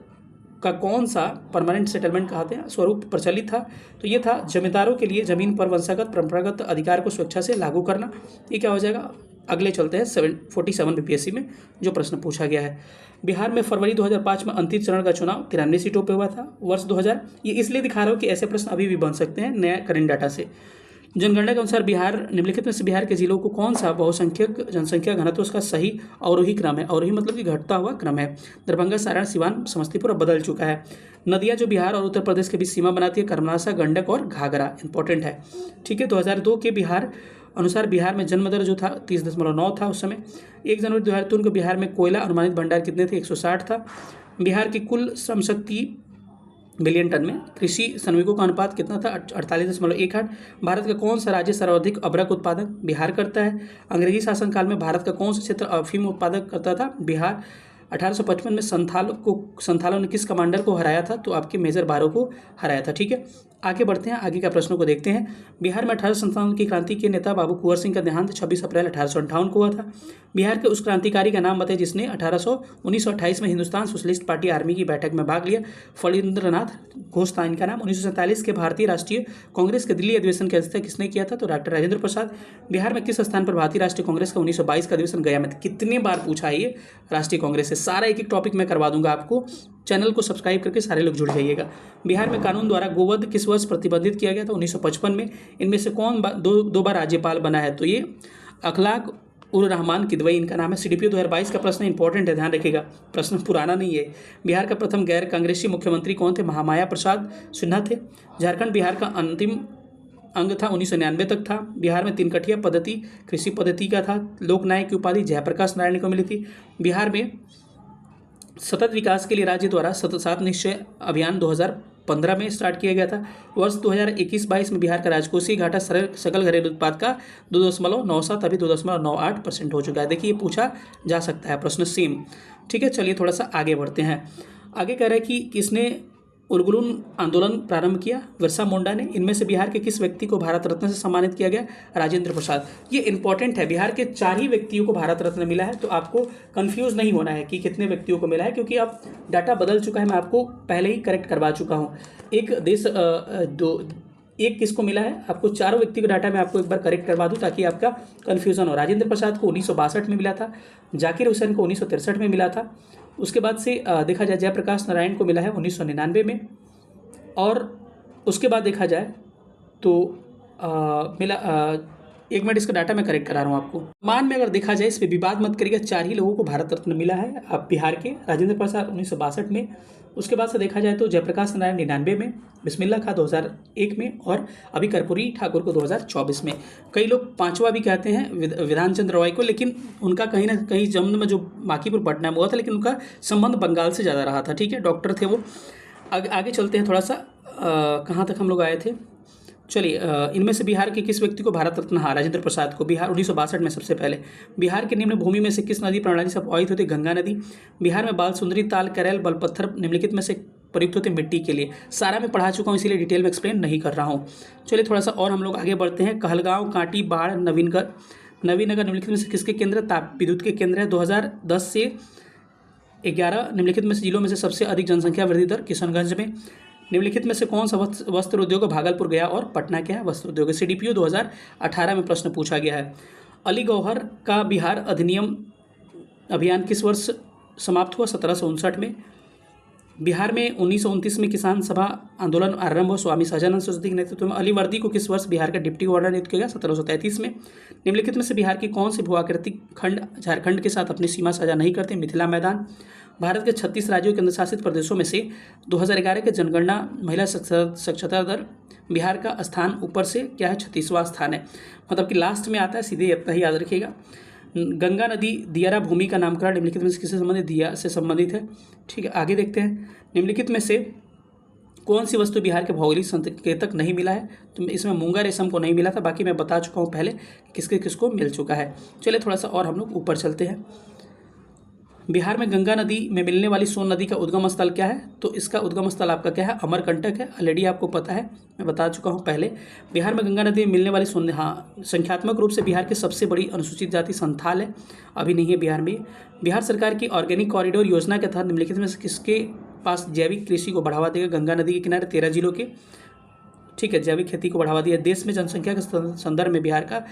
का कौन सा परमानेंट सेटलमेंट कहते हैं स्वरूप प्रचलित था? तो ये था जमींदारों के लिए जमीन पर वंशागत परंपरागत अधिकार को स्वेच्छा से लागू करना। ये क्या हो जाएगा? अगले चलते हैं 47 बीपीएससी में जो प्रश्न पूछा गया है। बिहार में फरवरी 2005 में अंतिम चरण का चुनाव 93 सीटों पर हुआ था। वर्ष 2000, ये इसलिए दिखा रहा हूँ कि ऐसे प्रश्न अभी भी बन सकते हैं नया करेंट डाटा से। जनगणना के अनुसार बिहार निम्नलिखित में से बिहार के जिलों को कौन सा बहुसंख्यक जनसंख्या घनत्व उसका सही अवरोही क्रम है? अवरोही मतलब कि घटता हुआ क्रम है। दरभंगा, सारण, सिवान, समस्तीपुर अब बदल चुका है। नदियां जो बिहार और उत्तर प्रदेश के बीच सीमा बनाती है, कर्मनाशा, गंडक और घाघरा, इंपॉर्टेंट है, ठीक है। 2002 के बिहार अनुसार बिहार में जन्म दर जो था 30.9 था उस समय। 1 जनवरी 2003 को बिहार में कोयला अनुमानित भंडार कितने थे? 160 था। बिहार की कुल श्रम शक्ति मिलियन टन में कृषि श्रमिकों का अनुपात कितना था? 48.18। भारत का कौन सा राज्य सर्वाधिक अभ्रक उत्पादन? बिहार करता है। अंग्रेजी शासनकाल में भारत का कौन सा क्षेत्र अफीम उत्पादक करता था? बिहार। 1855 में संथालों ने किस कमांडर को हराया था? तो आपके मेजर बारो को हराया था, ठीक है। आगे बढ़ते हैं, आगे का प्रश्नों को देखते हैं। बिहार में 1857 की क्रांति के नेता बाबू कुंवर सिंह का देहांत 26 अप्रैल 1858 को हुआ था। बिहार के उस क्रांतिकारी का नाम बताइए जिसने 1928 में हिंदुस्तान सोशलिस्ट पार्टी आर्मी की बैठक में भाग लिया। फणींद्रनाथ घोष था इनका नाम। 1947 के भारतीय राष्ट्रीय कांग्रेस के दिल्ली अधिवेशन की अध्यक्षता किसने किया था? तो डॉक्टर राजेंद्र प्रसाद। बिहार में किस स्थान पर भारतीय राष्ट्रीय कांग्रेस का 1922 का अधिवेशन गया में? कितने बार पूछा है ये राष्ट्रीय कांग्रेस से, सारा एक एक टॉपिक मैं करवा दूंगा आपको। चैनल को सब्सक्राइब करके सारे लोग जुड़ जाइएगा। बिहार में कानून द्वारा गोवध किस वर्ष प्रतिबंधित किया गया था? 1955 में। इनमें से कौन दो बार राज्यपाल बना है? तो ये अखलाक उर रहमान किदवई इनका नाम है। सीडीपीओ 2022 का प्रश्न इंपॉर्टेंट है, ध्यान रखिएगा, प्रश्न पुराना नहीं है। बिहार का प्रथम गैर कांग्रेसी मुख्यमंत्री कौन थे? महामाया प्रसाद सिन्हा थे। झारखंड बिहार का अंतिम अंग था, 1999 तक था। बिहार में 3 कठिया पद्धति कृषि पद्धति का था। लोकनायक की उपाधि जयप्रकाश नारायण को मिली थी। बिहार में सतत विकास के लिए राज्य द्वारा 7 निश्चय अभियान 2015 में स्टार्ट किया गया था। वर्ष 2021-22 में बिहार का राजकोषीय घाटा सकल घरेलू उत्पाद का 2.97 अभी 2.98% हो चुका है। देखिए ये पूछा जा सकता है प्रश्न सेम, ठीक है। चलिए थोड़ा सा आगे बढ़ते हैं। आगे कह रहा है कि किसने उलगुलन आंदोलन प्रारंभ किया? बिरसा मुंडा ने। इनमें से बिहार के किस व्यक्ति को भारत रत्न से सम्मानित किया गया? राजेंद्र प्रसाद। ये इंपॉर्टेंट है, बिहार के 4 ही व्यक्तियों को भारत रत्न मिला है, तो आपको कंफ्यूज नहीं होना है कि कितने व्यक्तियों को मिला है, क्योंकि अब डाटा बदल चुका है, मैं आपको पहले ही करेक्ट करवा चुका हूँ। एक किसको मिला है, आपको 4 व्यक्ति का डाटा मैं आपको एक बार करेक्ट करवा दूं ताकि आपका कन्फ्यूजन हो। राजेंद्र प्रसाद को 1962 में मिला था, जाकिर हुसैन को 1963 में मिला था। उसके बाद से देखा जाए जयप्रकाश नारायण को मिला है 1999 में, और उसके बाद देखा जाए तो एक मिनट, इसका डाटा मैं करेक्ट करा रहा हूँ आपको। मान में अगर देखा जाए, इस पर विवाद मत करिएगा, 4 ही लोगों को भारत रत्न मिला है अब बिहार के। राजेंद्र प्रसाद 1962 में, उसके बाद से देखा जाए तो जयप्रकाश नारायण 99 में, बिस्मिल्लाह खां 2001 में, और अभी कर्पूरी ठाकुर को 2024 में। कई लोग 5वां भी कहते हैं विधान चंद्र रॉय को, लेकिन उनका कहीं ना कहीं जन्म में जो माकीपुर पटना में हुआ था, लेकिन उनका संबंध बंगाल से ज़्यादा रहा था। ठीक है, डॉक्टर थे वो। आगे चलते हैं थोड़ा सा, कहाँ तक हम लोग आए थे। चलिए, इनमें से बिहार के किस व्यक्ति को भारत रत्न? हाँ, राजेंद्र प्रसाद को। बिहार 1962 में सबसे पहले। बिहार के निम्न भूमि में से किस नदी प्रणाली से प्रवाहित होती है? गंगा नदी। बिहार में बाल सुंदरी, ताल, कैरल, बलपत्थर निम्नलिखित में से प्रयुक्त होते मिट्टी के लिए। सारा मैं पढ़ा चुका हूँ, इसीलिए डिटेल में एक्सप्लेन नहीं कर रहा हूँ। चलिए थोड़ा सा और हम लोग आगे बढ़ते हैं। कहलगांव, कांटी, बाढ़, नवीनगर निम्नलिखित में से किसके केंद्र? ताप विद्युत के केंद्र है। 2010 से 11 निम्नलिखित में से जिलों में से सबसे अधिक जनसंख्या वृद्धि दर? किशनगंज में। निम्नलिखित में से कौन सा वस्त्र उद्योग? भागलपुर, गया और पटना क्या है? वस्त्र उद्योग। CDPO 2018 में प्रश्न पूछा गया है। अली गौहर का बिहार अधिनियम अभियान किस वर्ष समाप्त हुआ? 1759 में। बिहार में 1929 में किसान सभा आंदोलन आरंभ हुआ स्वामी सहजानंद सरस्वती के नेतृत्व में। अली वर्दी को किस वर्ष बिहार का डिप्टी गवर्नर नियुक्त किया गया? 1733 में। निम्नलिखित में से बिहार की कौन सी भूआकृतिक खंड झारखंड के साथ अपनी सीमा साझा नहीं करते? मिथिला मैदान। भारत के 36 राज्यों केंद्र शासित प्रदेशों में से 2011 के जनगणना महिला साक्षरता दर बिहार का स्थान ऊपर से क्या है? 36वां स्थान है, मतलब कि लास्ट में आता है, सीधे इतना ही याद रखिएगा। गंगा नदी दियारा भूमि का नामकरण निम्नलिखित में से किससे संबंधित? दिया से संबंधित है। ठीक है, आगे देखते हैं। निम्नलिखित में से कौन सी वस्तु बिहार के भौगोलिक संकेतक नहीं मिला है? तो इसमें मूंगा रेशम को नहीं मिला था, बाकी मैं बता चुका हूँ पहले किसके किसको मिल चुका है। चलिए थोड़ा सा और हम लोग ऊपर चलते हैं। बिहार में गंगा नदी में मिलने वाली सोन नदी का उद्गम स्थल क्या है? तो इसका उद्गम स्थल आपका क्या है? अमरकंटक है। ऑलरेडी आपको पता है, मैं बता चुका हूँ पहले। बिहार में गंगा नदी में मिलने वाली सोन, हाँ, संख्यात्मक रूप से बिहार की सबसे बड़ी अनुसूचित जाति संथाल है, अभी नहीं है बिहार में। बिहार सरकार की ऑर्गेनिक कॉरिडोर योजना के तहत निम्नलिखित में से किसके पास जैविक कृषि को बढ़ावा देगा? गंगा नदी के किनारे 13 जिलों के, ठीक है, जैविक खेती को बढ़ावा दिया। देश में जनसंख्या के संदर्भ में बिहार का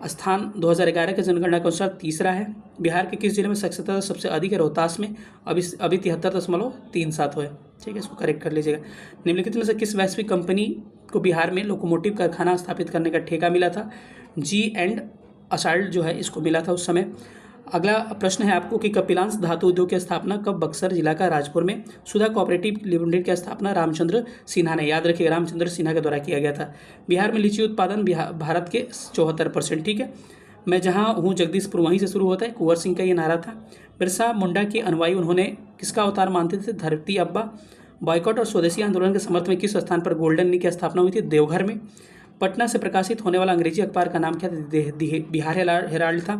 स्थान 2011 के जनगणना के अनुसार 3रा है। बिहार के किस जिले में साक्षरता दर सबसे अधिक है? रोहतास में, अभी 73.37 है। ठीक है, इसको करेक्ट कर लीजिएगा। निम्नलिखित में से किस वैश्विक कंपनी को बिहार में लोकोमोटिव कारखाना स्थापित करने का ठेका मिला था? G&Assault जो है इसको मिला था उस समय। अगला प्रश्न है आपको कि कपिलांश धातु उद्योग की स्थापना कब? बक्सर जिला का राजपुर में। सुधा कोऑपरेटिव लिमिटेड की स्थापना रामचंद्र सिन्हा ने, याद रखिए रामचंद्र सिन्हा के द्वारा किया गया था। बिहार में लीची उत्पादन भारत के 74%। ठीक है, मैं जहां हूं जगदीशपुर वहीं से शुरू होता है, कुंवर सिंह का ये नारा था। बिरसा मुंडा के अनुयायी उन्होंने किसका अवतार मानते थे? धरती अब्बा। बॉयकॉट और स्वदेशी आंदोलन के समर्थन में किस स्थान पर गोल्डन नी की स्थापना हुई थी? देवघर में। पटना से प्रकाशित होने वाला अंग्रेजी अखबार का नाम क्या था? बिहार हेराल्ड था।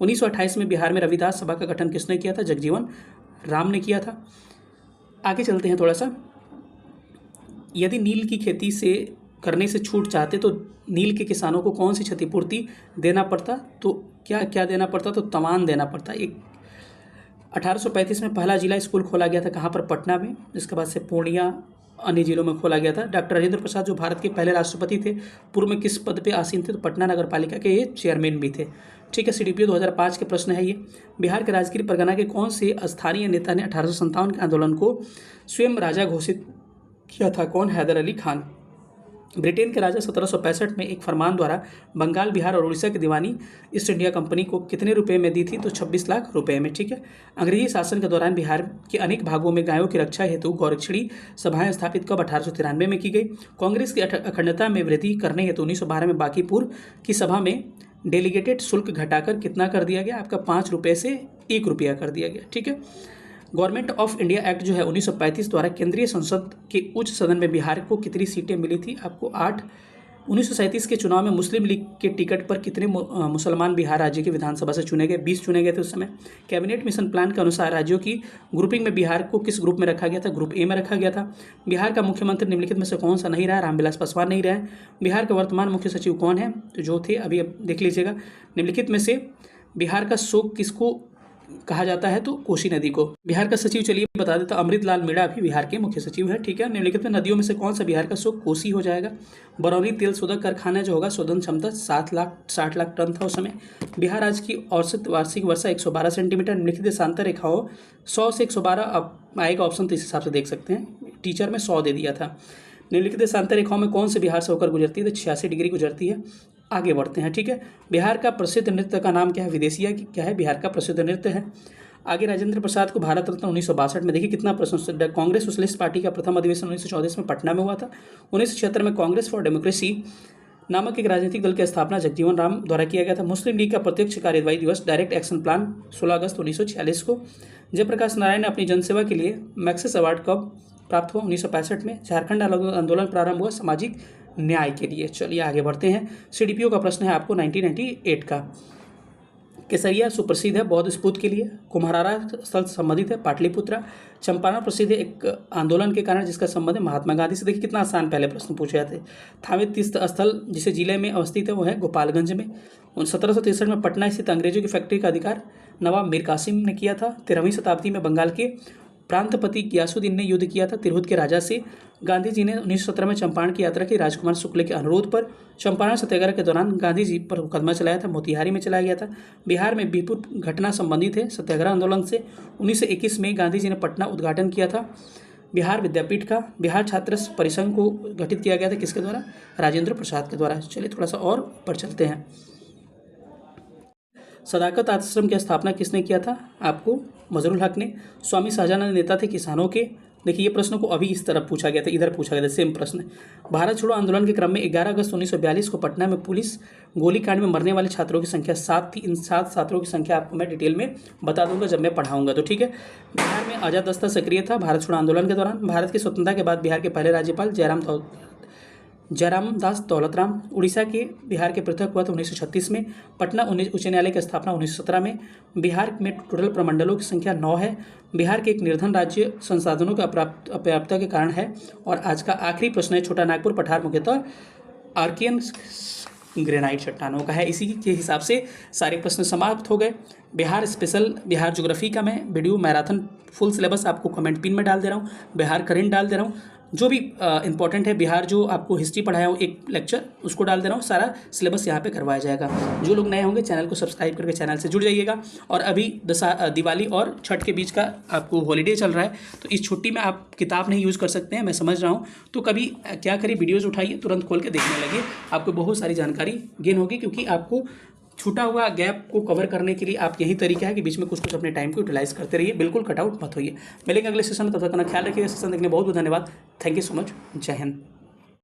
1928 में बिहार में रविदास सभा का गठन किसने किया था? जगजीवन राम ने किया था। आगे चलते हैं थोड़ा सा। यदि नील की खेती से करने से छूट चाहते तो नील के किसानों को कौन सी क्षतिपूर्ति देना पड़ता? तो क्या क्या देना पड़ता? तो तमान देना पड़ता। 1835 में पहला जिला स्कूल खोला गया था, कहाँ पर? पटना में। इसके बाद से पूर्णिया, अन्य जिलों में खोला गया था। डॉक्टर राजेंद्र प्रसाद जो भारत के पहले राष्ट्रपति थे, पूर्व में किस पद पे आसीन थे? तो पटना नगर पालिका के ये चेयरमैन भी थे। ठीक है, CDPO 2005 के प्रश्न है ये। बिहार के राजगीर परगना के कौन से स्थानीय नेता ने 1857 के आंदोलन को स्वयं राजा घोषित किया था? कौन? हैदर अली खान। ब्रिटेन के राजा 1765 में एक फरमान द्वारा बंगाल, बिहार और उड़ीसा की दीवानी ईस्ट इंडिया कंपनी को कितने रुपए में दी थी? तो 26 लाख रुपए में। ठीक है, अंग्रेजी शासन के दौरान बिहार के अनेक भागों में गायों की रक्षा हेतु गौरक्षणी सभाएं स्थापित कब? 1893 में की गई। कांग्रेस की अखंडता में वृद्धि करने हेतु 1912 में बांकीपुर की सभा में डेलीगेटेड शुल्क घटाकर कितना कर दिया गया? आपका 5 रुपये से 1 रुपया कर दिया गया। ठीक है, गवर्नमेंट ऑफ इंडिया एक्ट जो है 1935 द्वारा केंद्रीय संसद के उच्च सदन में बिहार को कितनी सीटें मिली थी? आपको 8 1937 के चुनाव में मुस्लिम लीग के टिकट पर कितने मुसलमान बिहार राज्य की विधानसभा से चुने गए? 20 चुने गए थे उस समय। कैबिनेट मिशन प्लान के अनुसार राज्यों की ग्रुपिंग में बिहार को किस ग्रुप में रखा गया था? ग्रुप ए में रखा गया था। बिहार का मुख्यमंत्री निम्नलिखित में से कौन सा नहीं रहा? रामविलास पासवान नहीं रहा है। बिहार के वर्तमान मुख्य सचिव कौन है? तो जो थे अभी अब देख लीजिएगा, निम्नलिखित में से बिहार का शोक किसको कहा जाता है? तो कोसी नदी को। बिहार का सचिव चलिए बता देता, अमृतलाल मीणा भी बिहार के मुख्य सचिव है। ठीक है, निम्नलिखित में नदियों में से कौन सा बिहार का शोक कोसी हो जाएगा? बरौनी तेल शोधक कारखाना जो होगा, शोधन क्षमता 60 लाख टन था उस समय। बिहार राज्य की औसत वार्षिक वर्षा 112 सेंटीमीटर। निम्नलिखित देशांतर रेखाओं 100 से 112 अब आएगा ऑप्शन, तो इस हिसाब से देख सकते हैं, टीचर में 100 दे दिया था। निम्नलिखित देशांतर रेखाओं में कौन से बिहार से होकर गुजरती है? तो 86 डिग्री गुजरती है। आगे बढ़ते हैं। ठीक है, बिहार का प्रसिद्ध नृत्य का नाम क्या है? विदेशिया क्या है? बिहार का प्रसिद्ध नृत्य है। आगे, राजेंद्र प्रसाद को भारत रत्न 1962 में, देखिए कितना प्रश्न। कांग्रेस सोशलिस्ट पार्टी का प्रथम अधिवेशन 1934 में पटना में हुआ था। 1976 में कांग्रेस फॉर डेमोक्रेसी नामक एक राजनीतिक दल की स्थापना जगजीवन राम द्वारा किया गया था। मुस्लिम लीग का प्रत्यक्ष कार्यवाही दिवस डायरेक्ट एक्शन प्लान 16 अगस्त 1946 को। जयप्रकाश नारायण ने अपनी जनसेवा के लिए मैक्सेस अवार्ड कब प्राप्त हुआ? 1965 में। झारखंड आंदोलन प्रारंभ हुआ सामाजिक न्याय के लिए। चलिए आगे बढ़ते हैं। सीडीपीओ का प्रश्न है आपको 1998 का। केसरिया सुप्रसिद्ध है बौद्ध स्तूप के लिए। कुम्हरारा स्थल संबंधित है पाटलिपुत्रा। चंपारण प्रसिद्ध है एक आंदोलन के कारण जिसका संबंध है महात्मा गांधी से। देखिए कितना आसान पहले प्रश्न पूछे जाते। थावे तीर्थ स्थल जिसे जिले में अवस्थित है वो है गोपालगंज में। 1763 में पटना स्थित अंग्रेजों की फैक्ट्री का अधिकार नवाब मीर कासिम ने किया था। 13वीं शताब्दी में बंगाल के प्रांतपति गियासुद्दीन ने युद्ध किया था तिरहुत के राजा से। गांधी जी ने 1917 में चंपारण की यात्रा की राजकुमार शुक्ल के अनुरोध पर। चंपारण सत्याग्रह के दौरान गांधी जी पर मुकदमा चलाया था, मोतिहारी में चलाया गया था। बिहार में बीरपुर घटना संबंधित है सत्याग्रह आंदोलन से। 1921 में गांधी जी ने पटना उद्घाटन किया था बिहार विद्यापीठ का। बिहार छात्र परिसंघ को गठित किया गया था किसके द्वारा? राजेंद्र प्रसाद के द्वारा। चलिए थोड़ा सा और ऊपर चलते हैं। सदाकत आश्रम की स्थापना किसने किया था? आपको मजरुल हक ने। स्वामी शाहजहां नेता थे किसानों के। देखिए ये प्रश्न को अभी इस तरफ पूछा गया था, इधर पूछा गया था, सेम प्रश्न। भारत छोड़ो आंदोलन के क्रम में 11 अगस्त 1942 को पटना में पुलिस गोलीकांड में मरने वाले छात्रों की संख्या 7 थी। इन 7 छात्रों की संख्या आपको मैं डिटेल में बता दूंगा जब मैं पढ़ाऊंगा, तो ठीक है। बिहार में आज़ाद दस्ता सक्रिय था भारत छोड़ो आंदोलन के दौरान। भारत की स्वतंत्रता के बाद बिहार के पहले राज्यपाल जयराम दास दौलतराम। उड़ीसा के बिहार के पृथक हुआ था 1936 में। पटना उच्च न्यायालय की स्थापना 1917 में। बिहार में टोटल प्रमंडलों की संख्या 9 है। बिहार के एक निर्धन राज्य संसाधनों की अपर्याप्तता के कारण है। और आज का आखिरी प्रश्न है छोटा नागपुर पठार मुख्यतः आर्कियन ग्रेनाइट चट्टानों का है। इसी के हिसाब से सारे प्रश्न समाप्त हो गए। बिहार स्पेशल बिहार ज्योग्राफी का मैं वीडियो मैराथन फुल सिलेबस आपको कमेंट पिन में डाल दे रहा हूँ। बिहार करेंट डाल दे रहा हूँ, जो भी इंपॉर्टेंट है। बिहार जो आपको हिस्ट्री पढ़ाया हूँ एक लेक्चर, उसको डाल दे रहा हूँ। सारा सिलेबस यहाँ पे करवाया जाएगा। जो लोग नए होंगे चैनल को सब्सक्राइब करके चैनल से जुड़ जाइएगा। और अभी दिवाली और छठ के बीच का आपको हॉलीडे चल रहा है, तो इस छुट्टी में आप किताब नहीं यूज़ कर सकते हैं, मैं समझ रहा हूँ। तो कभी क्या करिए, वीडियोज़ उठाइए, तुरंत खोल के देखने लगिए, आपको बहुत सारी जानकारी गेन होगी। क्योंकि आपको छूटा हुआ गैप को कवर करने के लिए आप यही तरीका है कि बीच में कुछ कुछ अपने टाइम को यूटिलाइज करते रहिए, बिल्कुल कटआउट मत होइए। मिलेंगे अगले सेशन में, तब तक अपना ख्याल रखिएगा। सेशन देखने बहुत बहुत धन्यवाद। Thank you so much. जय हिंद।